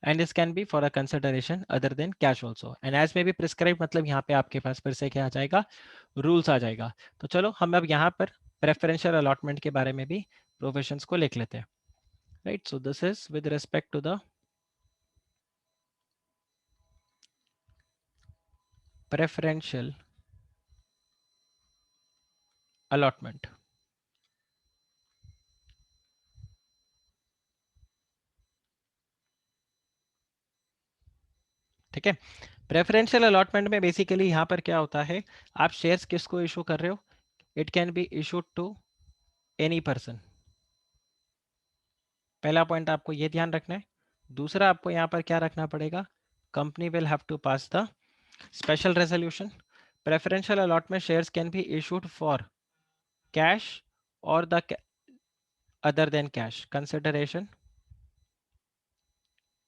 and this can be for a consideration other than cash also, and as में भी प्रिस्क्राइब, मतलब यहाँ पे आपके पास फिर से क्या आ जाएगा, रूल्स आ जाएगा। तो चलो हम अब यहाँ पर प्रेफरेंशियल अलॉटमेंट के बारे में भी प्रोविजंस को लिख लेते हैं। Right, so this is with respect to the preferential allotment. ठीक है, प्रेफरेंशियल अलॉटमेंट में बेसिकली यहाँ पर क्या होता है, आप शेयर्स किसको इशू कर रहे हो, it can be issued to any person. पहला पॉइंट आपको ये ध्यान रखना है। दूसरा आपको यहाँ पर क्या रखना पड़ेगा, company will have to pass the special resolution. Preferential allotment shares can be issued for cash और the other than cash consideration,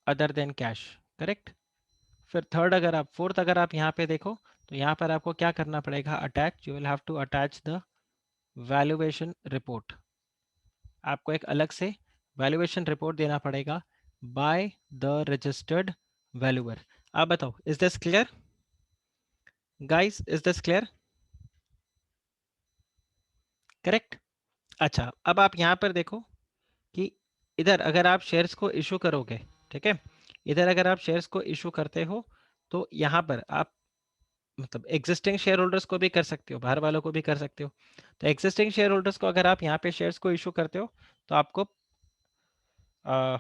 other than cash, correct. फिर थर्ड अगर आप फोर्थ अगर आप यहाँ पे देखो, तो यहाँ पर आपको क्या करना पड़ेगा, attach, you will have to attach the valuation report. आपको एक अलग से वैल्यूएशन रिपोर्ट देना पड़ेगा बाय द रजिस्टर्ड वैल्यूअर। आप बताओ, is this clear guys, is this clear, correct. अच्छा, अब आप यहाँ पर देखो कि इधर अगर आप शेयर्स को इशू करोगे, ठीक है, इधर अगर आप शेयर्स को इशू करते हो तो यहाँ पर आप मतलब एग्जिस्टिंग शेयर होल्डर्स को भी कर सकते हो, बाहर वालों को भी कर सकते हो। तो एग्जिस्टिंग शेयर होल्डर्स को अगर आप यहाँ पे शेयर्स को इशू करते हो तो आपको अ,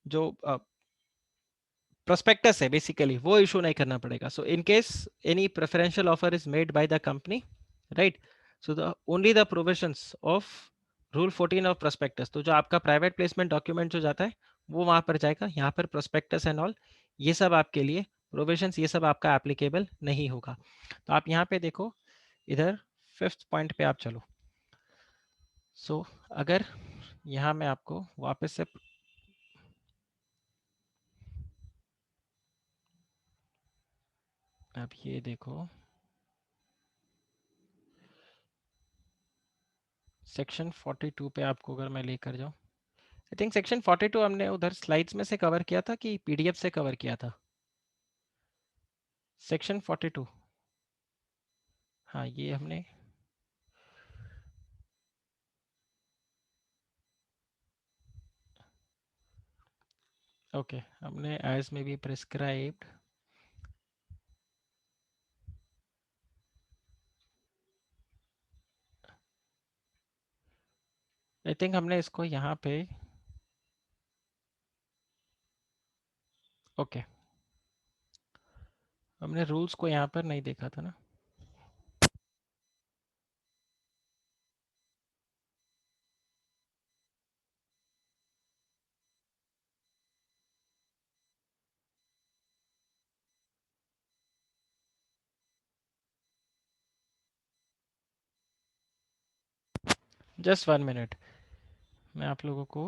जो प्रोस्पेक्टस है बेसिकली वो इशू नहीं करना पड़ेगा। So in case any preferential offer is made by the company, right, so the only the provisions of rule 14 of prospectus, तो जो आपका प्राइवेट प्लेसमेंट डॉक्यूमेंट जो जाता है वो वहां पर जाएगा, यहाँ पर प्रोस्पेक्टस एंड ऑल ये सब आपके लिए प्रोविजंस, ये सब आपका एप्लीकेबल नहीं होगा। तो आप यहाँ पे देखो, इधर फिफ्थ पॉइंट पे आप चलो। सो अगर यहाँ मैं आपको वापस से, अब ये देखो सेक्शन 42 पे आपको अगर मैं लेकर जाऊं, आई थिंक सेक्शन 42 हमने उधर स्लाइड्स में से कवर किया था कि पीडीएफ से कवर किया था, सेक्शन 42। हाँ ये हमने, ओके हमने एज में बी प्रिस्क्राइब्ड, आई थिंक हमने इसको यहाँ पे, ओके हमने रूल्स को यहाँ पर नहीं देखा था ना। जस्ट 1 मिनट, मैं आप लोगों को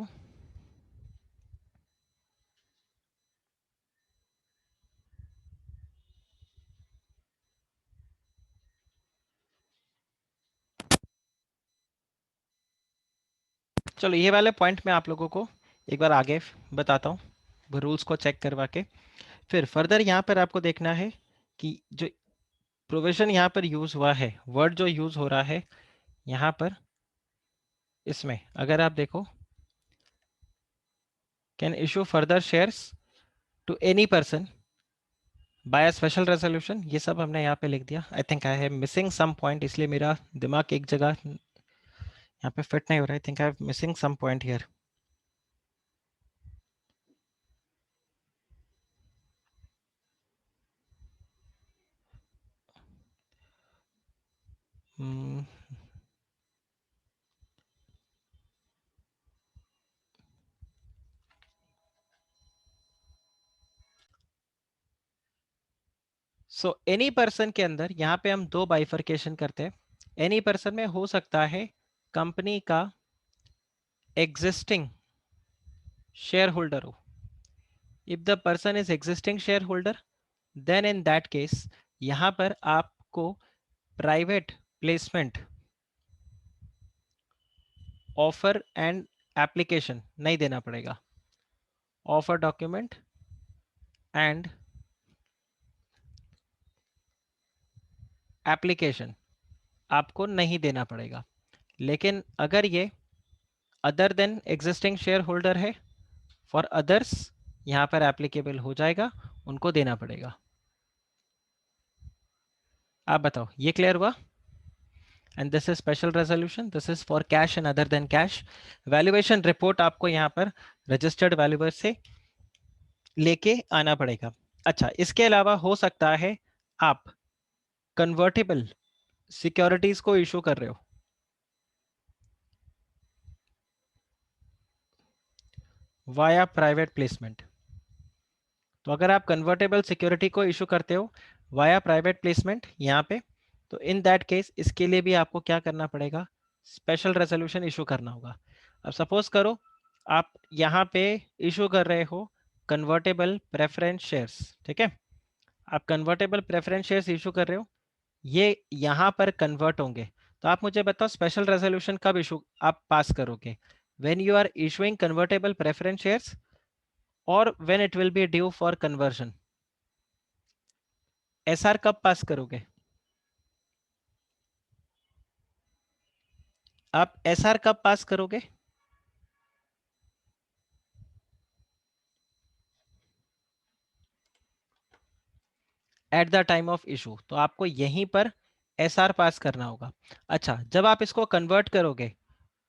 चलो ये वाले पॉइंट मैं आप लोगों को एक बार आगे बताता हूँ रूल्स को चेक करवा के। फिर फर्दर यहाँ पर आपको देखना है कि जो प्रोविजन यहाँ पर यूज हुआ है, वर्ड जो यूज हो रहा है यहाँ पर, इसमें अगर आप देखो, can issue further shares to any person by special resolution, ये सब हमने यहाँ पे लिख दिया। I think I have missing some point, इसलिए मेरा दिमाग एक जगह यहाँ पे फिट नहीं हो रहा है। I think I have missing some point here. So any person के अंदर यहाँ पे हम दो बाइफर्केशन करते हैं। एनी पर्सन में हो सकता है कंपनी का एग्जिस्टिंग शेयर होल्डर हो। If the person is existing shareholder, then in that case यहाँ पर आपको private placement offer and application नहीं देना पड़ेगा। ऑफर डॉक्यूमेंट एंड एप्लीकेशन आपको नहीं देना पड़ेगा। लेकिन अगर ये other than existing share holder है, फॉर अदर्स यहाँ पर एप्लीकेबल हो जाएगा, उनको देना पड़ेगा। आप बताओ, ये क्लियर हुआ? And this is special resolution, this is for cash and other than cash. Valuation report आपको यहाँ पर रजिस्टर्ड वैल्यूअर से लेके आना पड़ेगा। अच्छा, इसके अलावा हो सकता है आप कन्वर्टेबल सिक्योरिटीज को इशू कर रहे हो वाया प्राइवेट प्लेसमेंट। तो अगर आप कन्वर्टेबल सिक्योरिटी को इशू करते हो वाया प्राइवेट प्लेसमेंट यहाँ पे, तो इन दैट केस इसके लिए भी आपको क्या करना पड़ेगा? स्पेशल रेजोल्यूशन इशू करना होगा। अब सपोज करो आप यहाँ पे इशू कर रहे हो कन्वर्टेबल प्रेफरेंस शेयर्स, ठीक है? आप कन्वर्टेबल प्रेफरेंस शेयर्स इशू कर रहे हो, ये यहाँ पर कन्वर्ट होंगे। तो आप मुझे बताओ स्पेशल रेजोल्यूशन कब इशू आप पास करोगे? When you are issuing convertible preference shares और when it will be due for conversion. SR कब पास करोगे? आप एसआर कब पास करोगे? At the time of issue. तो आपको यहीं पर एसआर पास करना होगा। अच्छा, जब आप इसको कन्वर्ट करोगे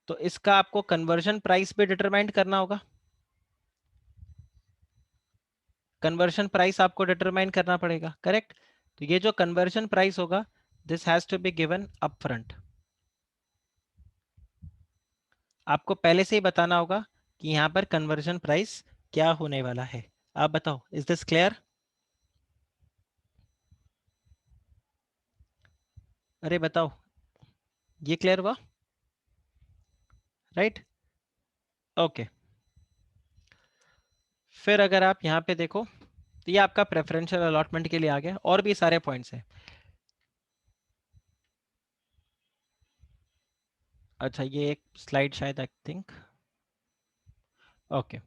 तो इसका आपको कन्वर्जन प्राइस भी डिटरमाइन करना होगा। कन्वर्जन प्राइस आपको डिटरमाइन करना पड़ेगा, करेक्ट? तो ये जो कन्वर्जन प्राइस होगा, this has to be given upfront. आपको पहले से ही बताना होगा कि यहाँ पर कन्वर्जन प्राइस क्या होने वाला है। आप बताओ, इज दिस क्लियर? अरे बताओ, ये क्लियर हुआ? Right, okay. फिर अगर आप यहाँ पे देखो तो ये आपका प्रेफरेंशियल अलॉटमेंट के लिए आ गया, और भी सारे पॉइंट्स हैं। अच्छा, ये एक स्लाइड शायद आई थिंक, ओके।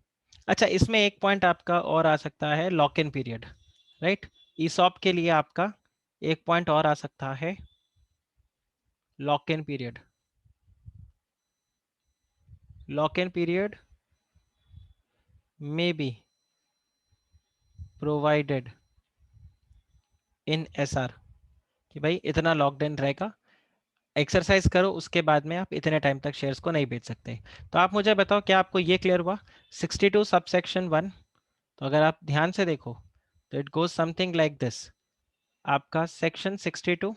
अच्छा, इसमें एक पॉइंट आपका और आ सकता है, lock in period, right? ESOP के लिए आपका एक पॉइंट और आ सकता है, lock in period. Lock in period may be provided in SR, कि भाई इतना लॉकड इन रहेगा, एक्सरसाइज करो, उसके बाद में आप इतने टाइम तक शेयर्स को नहीं बेच सकते। तो आप मुझे बताओ, क्या आपको ये क्लियर हुआ? 62 सबसेक्शन 1। तो अगर आप ध्यान से देखो तो it goes something like this. आपका सेक्शन 62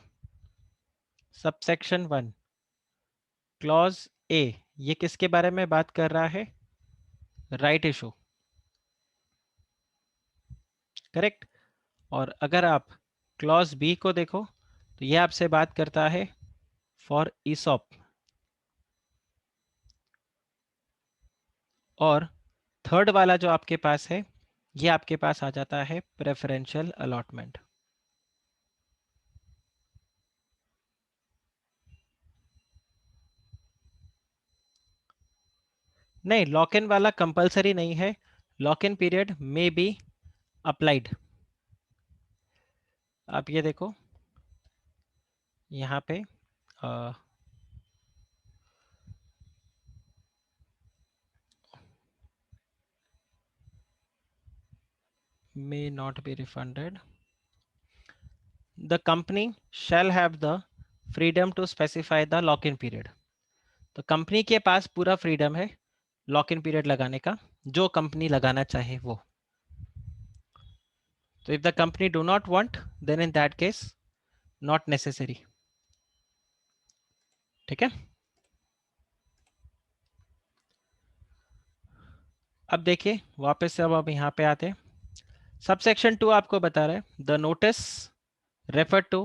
सबसेक्शन 1 क्लॉज ए, ये किसके बारे में बात कर रहा है? Right issue, correct? और अगर आप क्लॉज बी को देखो तो ये आपसे बात करता है फॉर ईसॉप। और थर्ड वाला जो आपके पास है, ये आपके पास आ जाता है प्रेफरेंशियल अलॉटमेंट। नहीं, लॉक इन वाला कंपलसरी नहीं है, lock in period may be applied. आप ये देखो यहाँ पे may not be refunded. The company shall have the freedom to specify the lock-in period. तो कंपनी के पास पूरा फ्रीडम है लॉक इन पीरियड लगाने का, जो कंपनी लगाना चाहे वो। तो if the company do not want, then in that case not necessary. ठीक है, अब देखिए वापस से, अब यहाँ पे आते हैं। सबसेक्शन 2 आपको बता रहा है the notice refer to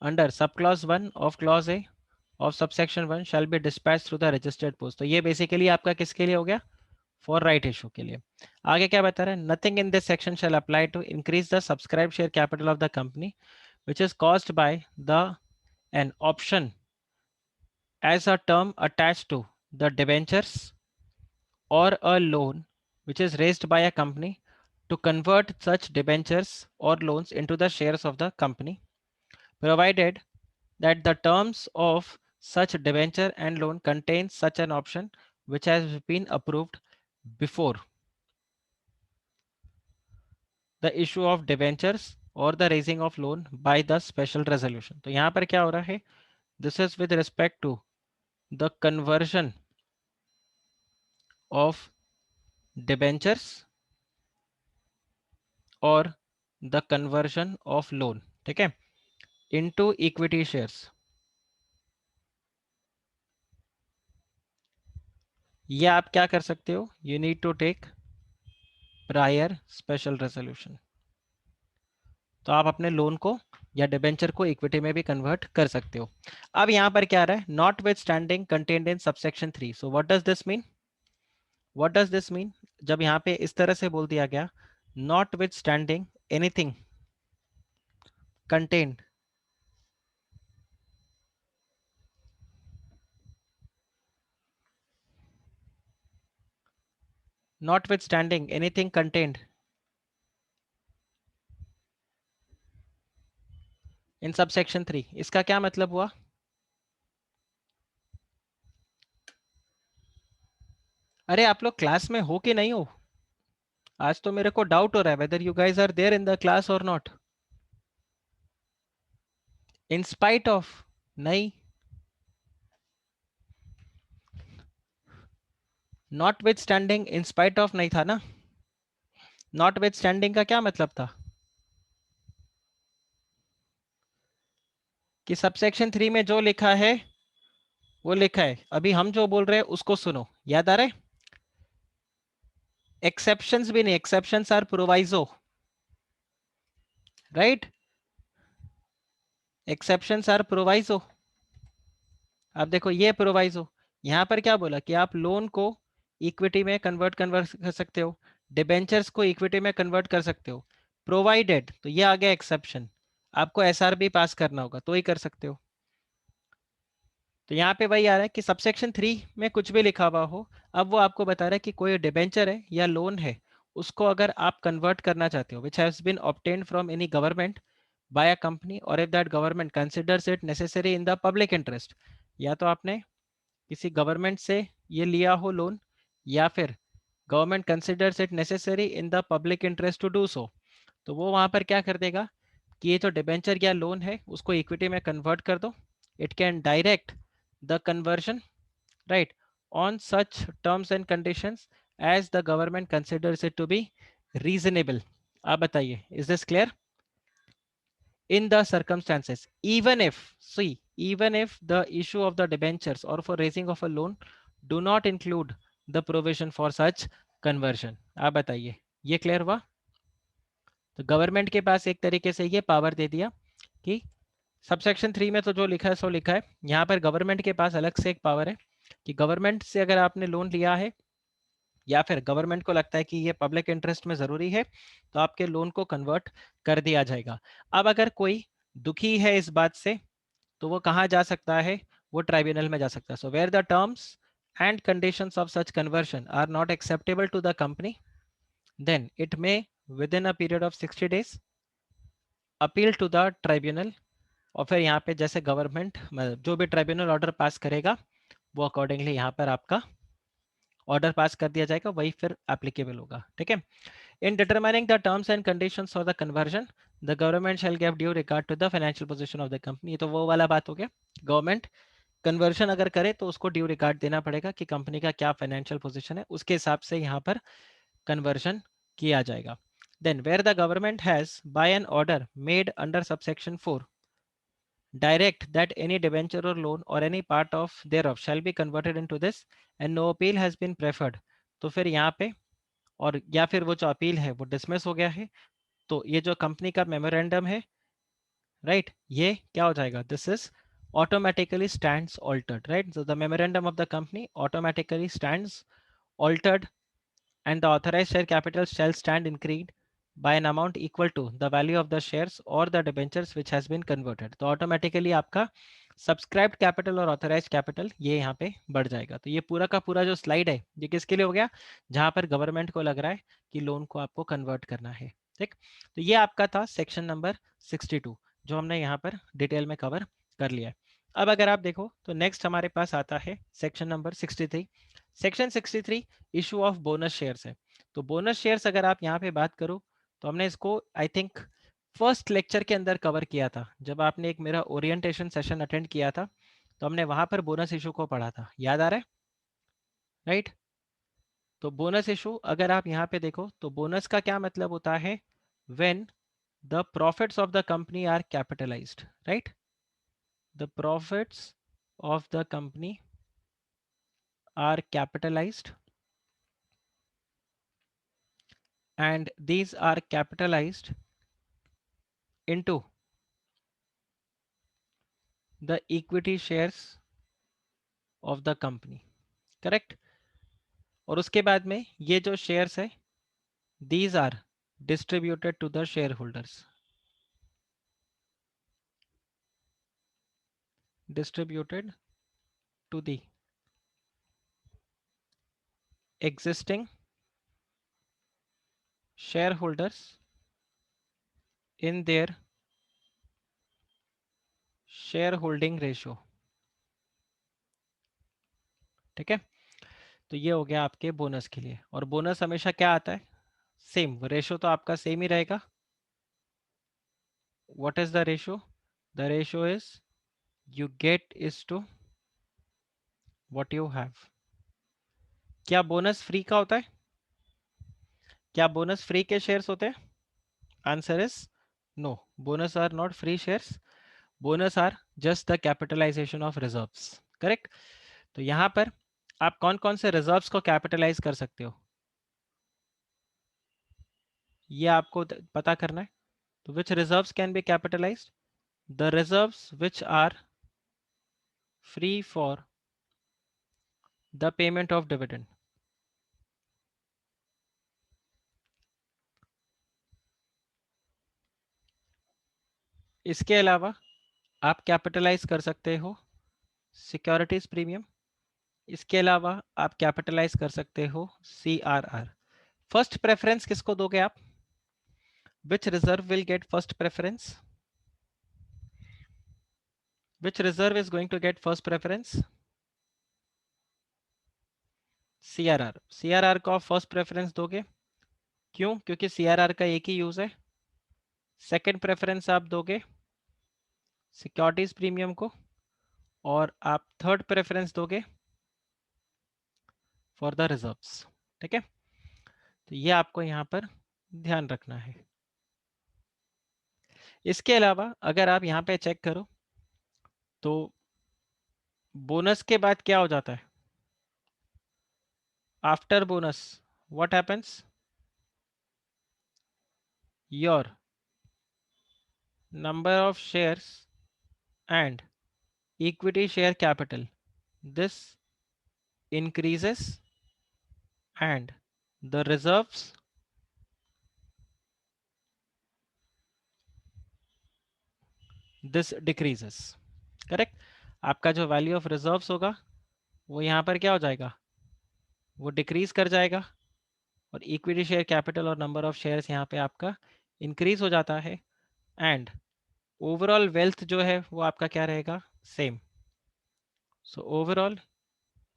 under sub clause 1 of clause A of subsection 1 shall be dispatch through the registered post. तो ये बेसिकली आपका किसके लिए हो गया, फॉर राइट इशू के लिए। आगे क्या बता रहा है, nothing in this section shall apply to increase the subscribe share capital of the company which is caused by the an option as a term attached to the debentures or a loan which is raised by a company to convert such debentures or loans into the shares of the company, provided that the terms of such debenture and loan contains such an option which has been approved before the issue of debentures or the raising of loan by the special resolution। तो यहाँ पर क्या हो रहा है, this is with respect to the conversion of debentures और the conversion of loan, ठीक है, into equity shares। ये आप क्या कर सकते हो, you need to take prior special resolution। तो आप अपने लोन को या डिबेंचर को इक्विटी में भी कन्वर्ट कर सकते हो। अब यहाँ पर क्या आ रहा है, not with standing contained in subsection 3। So what does this mean, what does this mean, जब यहाँ पे इस तरह से बोल दिया गया not with standing anything contained, notwithstanding anything contained in subsection 3, इसका क्या मतलब हुआ, अरे आप लोग क्लास में हो कि नहीं हो, आज तो मेरे को डाउट हो रहा है whether you guys are there in the class or not। in spite of, नहीं, notwithstanding in spite of नहीं था ना, notwithstanding का क्या मतलब था कि सबसेक्शन 3 में जो लिखा है वो लिखा है, अभी हम जो बोल रहे हैं उसको सुनो, याद आ रहा है, एक्सेप्शंस भी नहीं, exceptions are proviso, right, exceptions are proviso. अब देखो ये प्रोवाइजो, यहाँ पर क्या बोला कि आप लोन को इक्विटी में कन्वर्ट कन्वर्ट कर सकते हो, डिबेंचर्स को इक्विटी में कन्वर्ट कर सकते हो, प्रोवाइडेड, तो ये आ गया एक्सेप्शन, आपको एसआरबी पास करना होगा तो ही कर सकते हो। तो यहाँ पे वही आ रहा है कि सबसेक्शन 3 में कुछ भी लिखा हुआ हो, अब वो आपको बता रहा है कि कोई डिबेंचर है या लोन है, उसको अगर आप कन्वर्ट करना चाहते हो which has been obtained from any government by a company और if that government considers it necessary in the public interest, या तो आपने किसी गवर्नमेंट से ये लिया हो लोन, या फिर government considers it necessary in the public interest to do so, तो वो वहाँ पर क्या कर देगा कि ये जो डिबेंचर या लोन है उसको इक्विटी में कन्वर्ट कर दो, it can direct the conversion, right, on such terms and conditions as the government considers it to be reasonable। आप बताइए, is this clear, in the circumstances even if, see, even if the issue of the debentures or for raising of a loan do not include the provision for such conversion। आप बताइए, ये clear हुआ। तो government के पास एक तरीके से ये पावर दे दिया कि सबसेक्शन 3 में तो जो लिखा है सो लिखा है, यहाँ पर गवर्नमेंट के पास अलग से एक पावर है कि गवर्नमेंट से अगर आपने लोन लिया है या फिर गवर्नमेंट को लगता है कि ये पब्लिक इंटरेस्ट में ज़रूरी है, तो आपके लोन को कन्वर्ट कर दिया जाएगा। अब अगर कोई दुखी है इस बात से, तो वो कहाँ जा सकता है, वो ट्राइब्यूनल में जा सकता है। So where the terms and conditions of such conversion are not acceptable to the company, then it may within a period of 60 days appeal to the tribunal. और फिर यहाँ पे जैसे गवर्नमेंट जो भी ट्राइब्यूनल ऑर्डर पास करेगा वो accordingly यहाँ पर आपका ऑर्डर पास कर दिया जाएगा, वही फिर एप्लीकेबल होगा। ठीक है। In determining the terms and conditions for the conversion the government shall give due regard to the financial position of the company. तो वो वाला बात हो गया, गवर्नमेंट कन्वर्शन अगर करे तो उसको ड्यू रिगार्ड देना पड़ेगा कि कंपनी का क्या फाइनेंशियल पोजीशन है, उसके हिसाब से यहाँ पर कन्वर्शन किया जाएगा। Then where the government has by an order made under subsection 4 direct that any debenture or loan or any part of thereof shall be converted into this and no appeal has been preferred, तो फिर यहाँ पे और या फिर वो जो appeal है वो डिसमिस हो गया है, तो ये जो कंपनी का मेमोरेंडम है, राइट, ये क्या हो जाएगा, this is automatically stands altered, right? So the memorandum of the company automatically stands altered and the authorized share capital shall stand increased by an amount equal to the value of the shares or the debentures which has been converted। तो automatically आपका subscribed capital और authorised capital ये यहाँ पे बढ़ जाएगा। तो ये पूरा का पूरा जो स्लाइड है ये किसके लिए हो गया, जहाँ पर गवर्नमेंट को लग रहा है कि लोन को आपको कन्वर्ट करना है। ठीक, तो ये आपका था सेक्शन नंबर 62 जो हमने यहाँ पर डिटेल में कवर कर लिया है। अब अगर आप देखो तो नेक्स्ट हमारे पास आता है section number 63। Section 63 issue of bonus shares है। तो बोनस शेयर्स अगर आप यहाँ पे बात करो तो हमने इसको आई थिंक फर्स्ट लेक्चर के अंदर कवर किया था, जब आपने एक मेरा ओरिएंटेशन सेशन अटेंड किया था तो हमने वहां पर बोनस इशू को पढ़ा था, याद आ रहा है, राइट? तो बोनस इशू अगर आप यहाँ पे देखो तो बोनस का क्या मतलब होता है, when the profits of the company are capitalised, right? The profits of the company are capitalised and these are capitalized into the equity shares of the company, correct? और उसके बाद में ये जो शेयर्स है these are distributed to the shareholders, distributed to the existing shareholders in their shareholding ratio। ठीक है, तो ये हो गया आपके बोनस के लिए। और बोनस हमेशा क्या आता है, सेम रेशो तो आपका सेम ही रहेगा। What is the ratio, the ratio is you get is to what you have। क्या बोनस फ्री का होता है, क्या बोनस फ्री के शेयर्स होते हैं, answer is no, bonus are not free shares, bonus are just the capitalisation of reserves, correct? तो यहां पर आप कौन कौन से रिजर्व्स को कैपिटलाइज कर सकते हो ये आपको पता करना है। तो which reserves can be capitalised, the reserves which are free for the payment of dividend. इसके अलावा आप कैपिटलाइज कर सकते हो सिक्योरिटीज प्रीमियम, इसके अलावा आप कैपिटलाइज कर सकते हो CRR। फर्स्ट प्रेफरेंस किसको दोगे आप, which reserve will get first preference, which reserve is going to get first preference, CRR। CRR को आप फर्स्ट प्रेफरेंस दोगे, क्यों, क्योंकि CRR का एक ही यूज है। सेकंड प्रेफरेंस आप दोगे सिक्योरिटीज प्रीमियम को, और आप थर्ड प्रेफरेंस दोगे फॉर द रिजर्व्स। ठीक है, तो ये आपको यहां पर ध्यान रखना है। इसके अलावा अगर आप यहाँ पे चेक करो तो बोनस के बाद क्या हो जाता है, after bonus what happens, your number of shares and equity share capital, this increases and the reserves this decreases, correct? आपका जो वैल्यू ऑफ रिजर्व्स होगा वो यहाँ पर क्या हो जाएगा, वो डिक्रीज कर जाएगा, और इक्विटी शेयर कैपिटल और नंबर ऑफ शेयर्स यहाँ पे आपका इंक्रीज हो जाता है, एंड ओवरऑल वेल्थ जो है वो आपका क्या रहेगा, same. So overall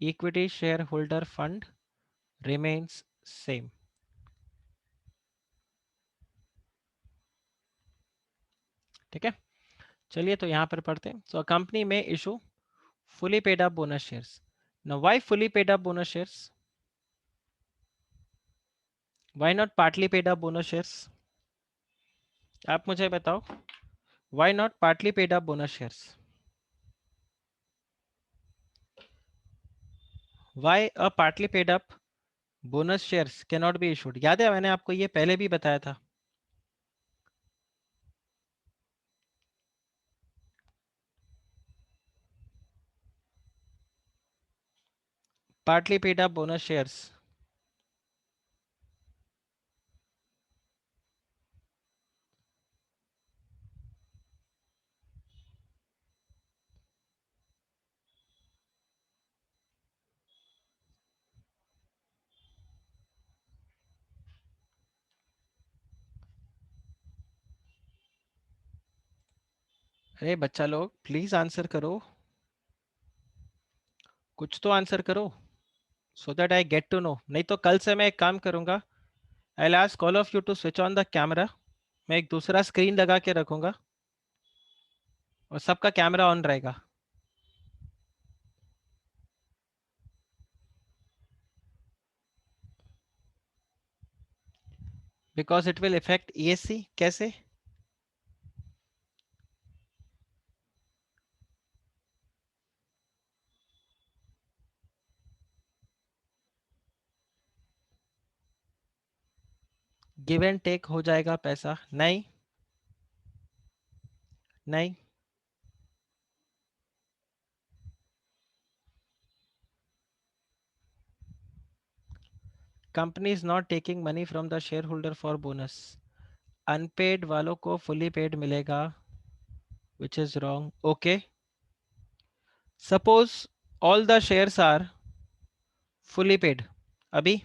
equity share holder fund remains same. ठीक है, चलिए तो यहाँ पर पढ़ते हैं. सो कंपनी में issue fully paid up bonus shares. Now why fully paid up bonus shares? Why not partly paid up bonus shares? आप मुझे बताओ, why not partly paid up bonus shares? Why a partly paid up bonus shares cannot be issued? याद है मैंने आपको ये पहले भी बताया था. Partly paid up bonus shares. अरे बच्चा लोग प्लीज आंसर करो, कुछ तो आंसर करो, so that I get to know. नहीं तो कल से मैं एक काम करूंगा, I will ask all of you to switch on the camera. मैं एक दूसरा स्क्रीन लगा के रखूंगा और सबका कैमरा ऑन रहेगा. Because it will effect ESC. कैसे? गिव एंड टेक हो जाएगा पैसा? नहीं, नहीं. Company is not taking money from the shareholder for bonus. Unpaid वालों को फुली पेड मिलेगा, which is wrong. Okay, suppose all the shares are fully paid. अभी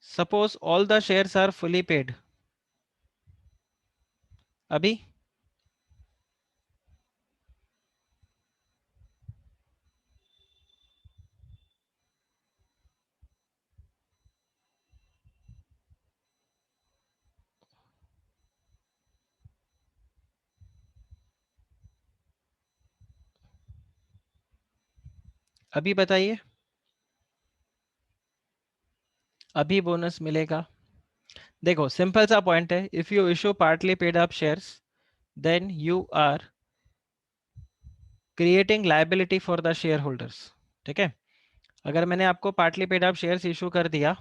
suppose all the shares are fully paid. अभी अभी बताइए, अभी bonus मिलेगा? देखो सिंपल सा पॉइंट है, if you issue partly paid up shares then you are creating liability for the share holders. ठीक है, अगर मैंने आपको partly paid up shares issue कर दिया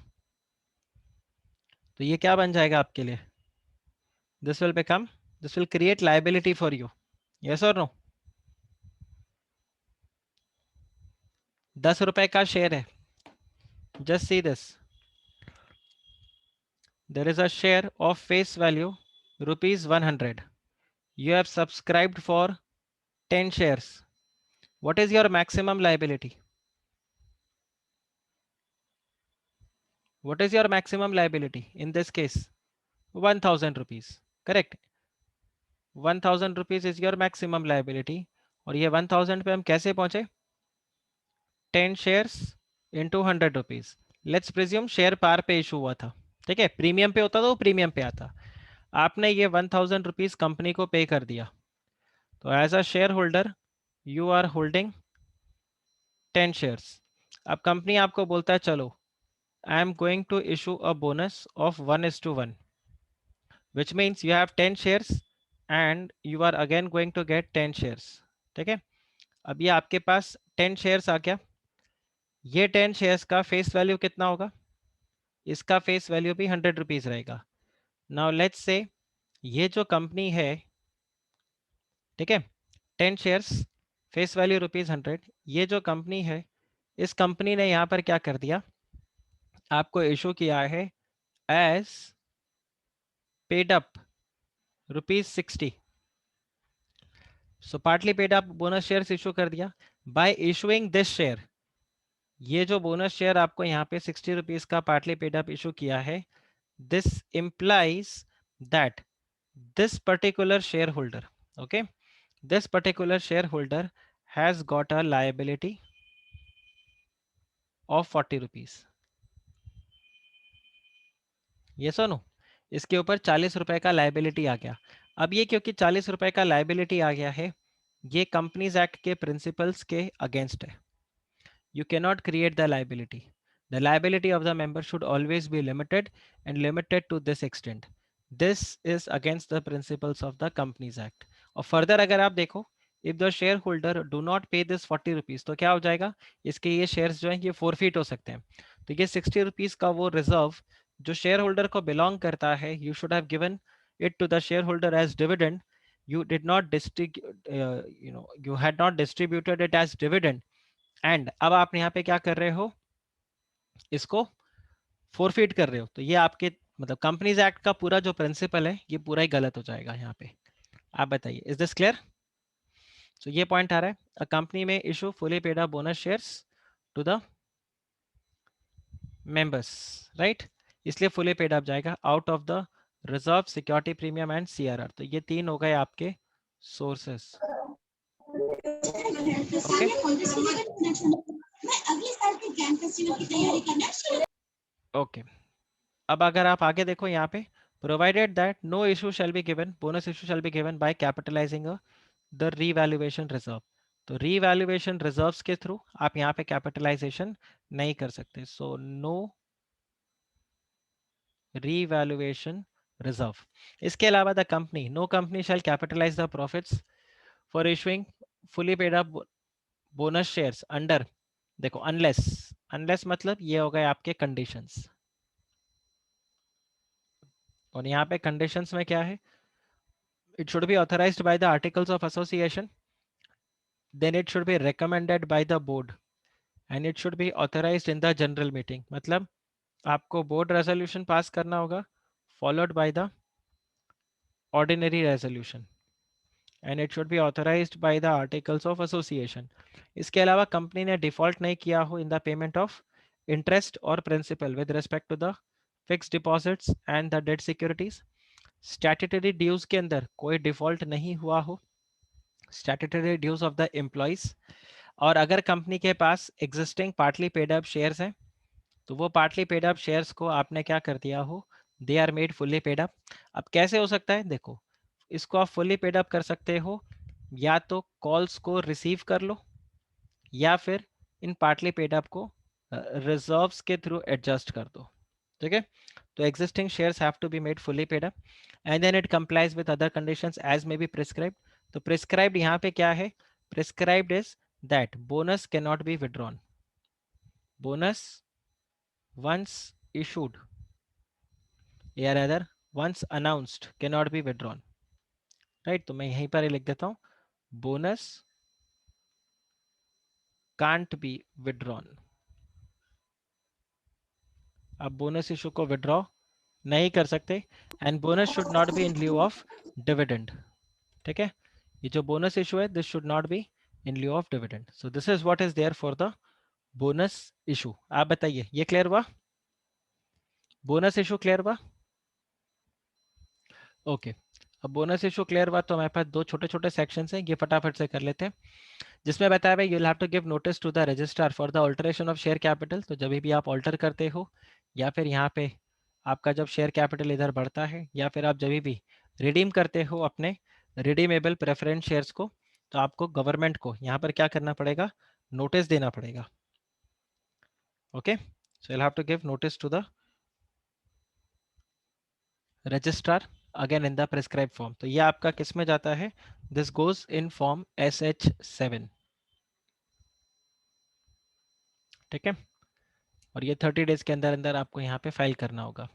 तो ये क्या बन जाएगा आपके लिए? This will become, this will create liability for you. Yes or no? 10 रुपए का शेयर है. Just see this. There is a share of face value rupees 100. You have subscribed for 10 shares. What is your maximum liability? What is your maximum liability in this case? 1000 rupees. Correct. 1000 rupees is your maximum liability. और ये 1000 पे हम कैसे पहुंचे? 10 shares into 100 rupees. Let's presume share par पे issue हुआ था. ठीक है, प्रीमियम पे होता तो वो प्रीमियम पे आता. आपने ये 1000 रुपीज कंपनी को पे कर दिया, तो as a share holder you are holding 10 shares. अब कंपनी आपको बोलता है चलो I am going to issue a bonus of 1:1, which means you have 10 shares and you are again going to get 10 shares. ठीक है, अब ये आपके पास 10 शेयर्स आ गया. ये 10 शेयर्स का फेस वैल्यू कितना होगा? इसका फेस वैल्यू भी 100 रुपीज रहेगा. नाउ लेट्स से ये जो कंपनी है, ठीक है, 10 शेयर्स फेस वैल्यू रुपीज 100. ये जो कंपनी है, इस कंपनी ने यहाँ पर क्या कर दिया, आपको इशू किया है as paid up rupees 60. So partly paid up bonus shares issue कर दिया. बाय इशुइंग दिस शेयर, ये जो बोनस शेयर आपको यहाँ पे 60 रुपीज का पार्टली पेड अप इशू किया है, this implies that this particular shareholder, okay, this particular shareholder has got a liability of 40 rupees. ये सुनो, इसके ऊपर 40 रुपए का लाइबिलिटी आ गया. अब ये क्योंकि 40 रुपए का लाइबिलिटी आ गया है, ये कंपनीज एक्ट के प्रिंसिपल्स के अगेंस्ट है. You cannot create the liability. The liability of the member should always be limited and limited to this extent. This is against the principles of the Companies Act. और further अगर आप देखो, if the shareholder do not pay this 40 rupees, तो क्या हो जाएगा, इसके ये shares जो हैं ये forfeit हो सकते हैं. तो ये 60 rupees का वो reserve जो shareholder को belong करता है, you should have given it to the shareholder as dividend. You did not you had not distributed it as dividend. And अब आप यहाँ पे क्या कर रहे हो, इसको फोरफिट कर रहे हो. तो ये आपके मतलब कंपनीज एक्ट का पूरा जो प्रिंसिपल है ये पूरा ही गलत हो जाएगा यहाँ पे. आप बताइए, इज दिस क्लियर? तो ये पॉइंट आ रहा है, अ कंपनी में issue fully paid up bonus shares to the members, right. इसलिए फुली पेड अप जाएगा out of the reserve, security premium and CRR. तो ये तीन हो गए आपके सोर्सेस. Okay, okay. अब अगर आप आगे देखो यहाँ पे, provided that no issue shall be given, bonus issue shall be given by capitalising the revaluation reserve. तो रीवैल्यूएशन रिजर्व्स के थ्रू आप यहाँ पे कैपिटलाइजेशन नहीं कर सकते. So no revaluation reserve. इसके अलावा the company, no company shall capitalise the profits for issuing fully paid up bonus shares under, देखो अनलेस, अनलेस मतलब ये हो गए आपके कंडीशंस. और यहाँ पे कंडीशंस में क्या है, it should be authorized by the articles of association, then it should be recommended by the board, and it should be authorized in the general meeting. मतलब आपको board resolution pass करना होगा followed by the ordinary resolution, and it should be authorized by the articles of association. इसके अलावा company ने default नहीं किया हो in the payment of interest or principal with respect to the fixed deposits and the debt securities. Statutory dues के अंदर कोई default नहीं हुआ हो, statutory dues of the employees. और अगर कंपनी के पास existing partly paid up shares हैं, तो वो पार्टली पेड अप शेयर्स को आपने क्या कर दिया हो, they are made fully paid up. अब कैसे हो सकता है, देखो इसको आप फुल्ली पेड अप कर सकते हो, या तो कॉल्स को रिसीव कर लो, या फिर इन पार्टली पेड अप को रिजर्व्स के थ्रू एडजस्ट कर दो. ठीक है, तो existing shares have to be made fully paid up and then it complies with other conditions as may be prescribed. तो prescribed यहाँ पे क्या है, prescribed is that bonus cannot be withdrawn, bonus once issued या rather once announced cannot be withdrawn, right. तो मैं यहीं पर ही लिख देता हूँ, bonus can't be withdrawn. आप बोनस इशू को विड्रॉ नहीं कर सकते, and bonus should not be in lieu of dividend. ठीक है, ये जो बोनस इशू है, this should not be in lieu of dividend. So this is what is there for the bonus issue. आप बताइए, ये क्लियर हुआ, बोनस इशू क्लियर हुआ? ओके, अब बोनस इशू क्लियर हुआ तो हमारे पास दो छोटे छोटे सेक्शंस हैं, ये फटाफट से कर लेते हैं. जिसमें बताया भाई you will have to give notice to the registrar for the alteration of share capital. तो जब भी आप ऑल्टर करते हो, या फिर यहाँ पे आपका जब शेयर कैपिटल इधर बढ़ता है, या फिर आप जब भी रिडीम करते हो अपने रिडीमेबल प्रेफरेंस शेयर्स को, तो आपको गवर्नमेंट को यहाँ पर क्या करना पड़ेगा, नोटिस देना पड़ेगा. Okay, so you have to give notice to the registrar again in the prescribe form. तो ये आपका किस में जाता है, this goes in form SH7. ठीक है, और ये 30 डेज के अंदर अंदर आपको यहाँ पे फाइल करना होगा.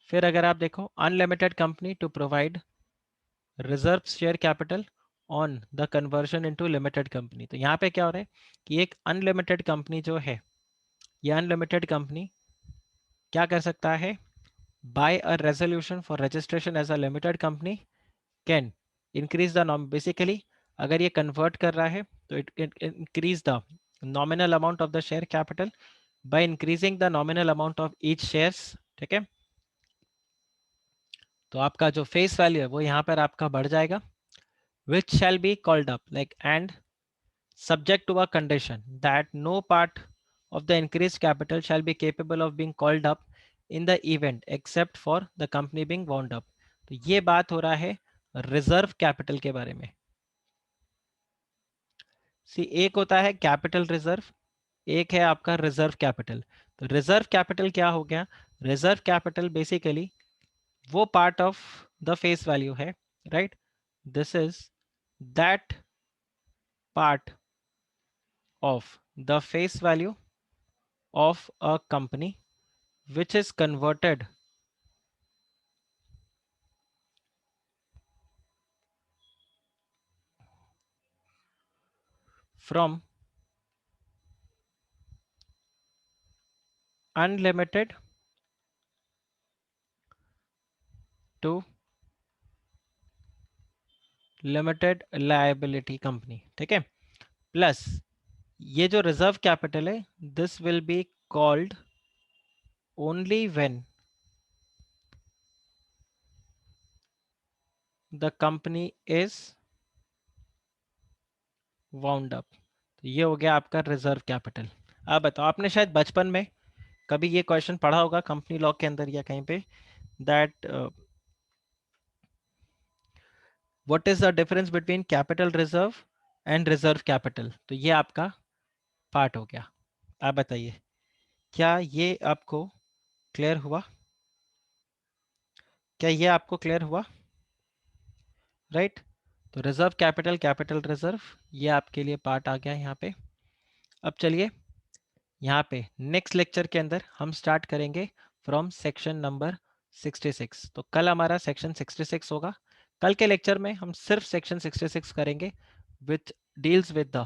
फिर अगर आप देखो, unlimited company to provide reserve share capital on the conversion into limited company. तो यहाँ पे क्या हो रहा है कि एक अनलिमिटेड कंपनी जो है, ये अनलिमिटेड कंपनी क्या कर सकता है, by a resolution for registration as a limited company can increase the नॉम. बेसिकली अगर ये कन्वर्ट कर रहा है तो it increase the nominal amount of the share capital by increasing the nominal amount of each shares, ठीक है। तो आपका जो फेस वैल्यू है वो यहाँ पर आपका बढ़ जाएगा, which shall be called up like and subject to a condition that no part of the increased capital shall be capable of being called up in the event except for the company being wound up। तो ये बात हो रहा है reserve capital के बारे में। सी एक होता है कैपिटल रिजर्व, एक है आपका रिजर्व कैपिटल। तो रिजर्व कैपिटल क्या हो गया, रिजर्व कैपिटल बेसिकली वो part of the face value है, right. This is that part of the face value of a company which is converted from unlimited to limited liability company, ठीक है। Plus ये जो reserve capital है, this will be called only when the company is wound up. तो ये हो गया आपका रिजर्व कैपिटल। अब बताओ, आपने शायद बचपन में कभी ये क्वेश्चन पढ़ा होगा कंपनी लॉ के अंदर या कहीं पे, that what is the difference between capital reserve and reserve capital. तो ये आपका पार्ट हो गया। आप बताइए, क्या ये आपको क्लियर हुआ? क्या ये आपको क्लियर हुआ? राइट। तो रिजर्व कैपिटल, कैपिटल रिजर्व, ये आपके लिए पार्ट आ गया यहाँ पे। अब चलिए यहाँ पे नेक्स्ट लेक्चर के अंदर हम स्टार्ट करेंगे फ्रॉम सेक्शन नंबर 66। तो कल हमारा सेक्शन 66 होगा। कल के लेक्चर में हम सिर्फ सेक्शन 66 करेंगे which deals with the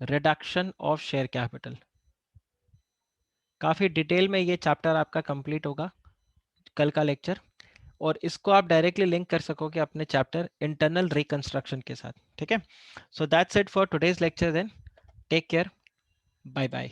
reduction of share capital. काफ़ी डिटेल में ये चैप्टर आपका कंप्लीट होगा कल का लेक्चर, और इसको आप डायरेक्टली लिंक कर सकोगे अपने चैप्टर इंटरनल रिकंस्ट्रक्शन के साथ, ठीक है। So that's it for today's lecture then, take care, bye bye.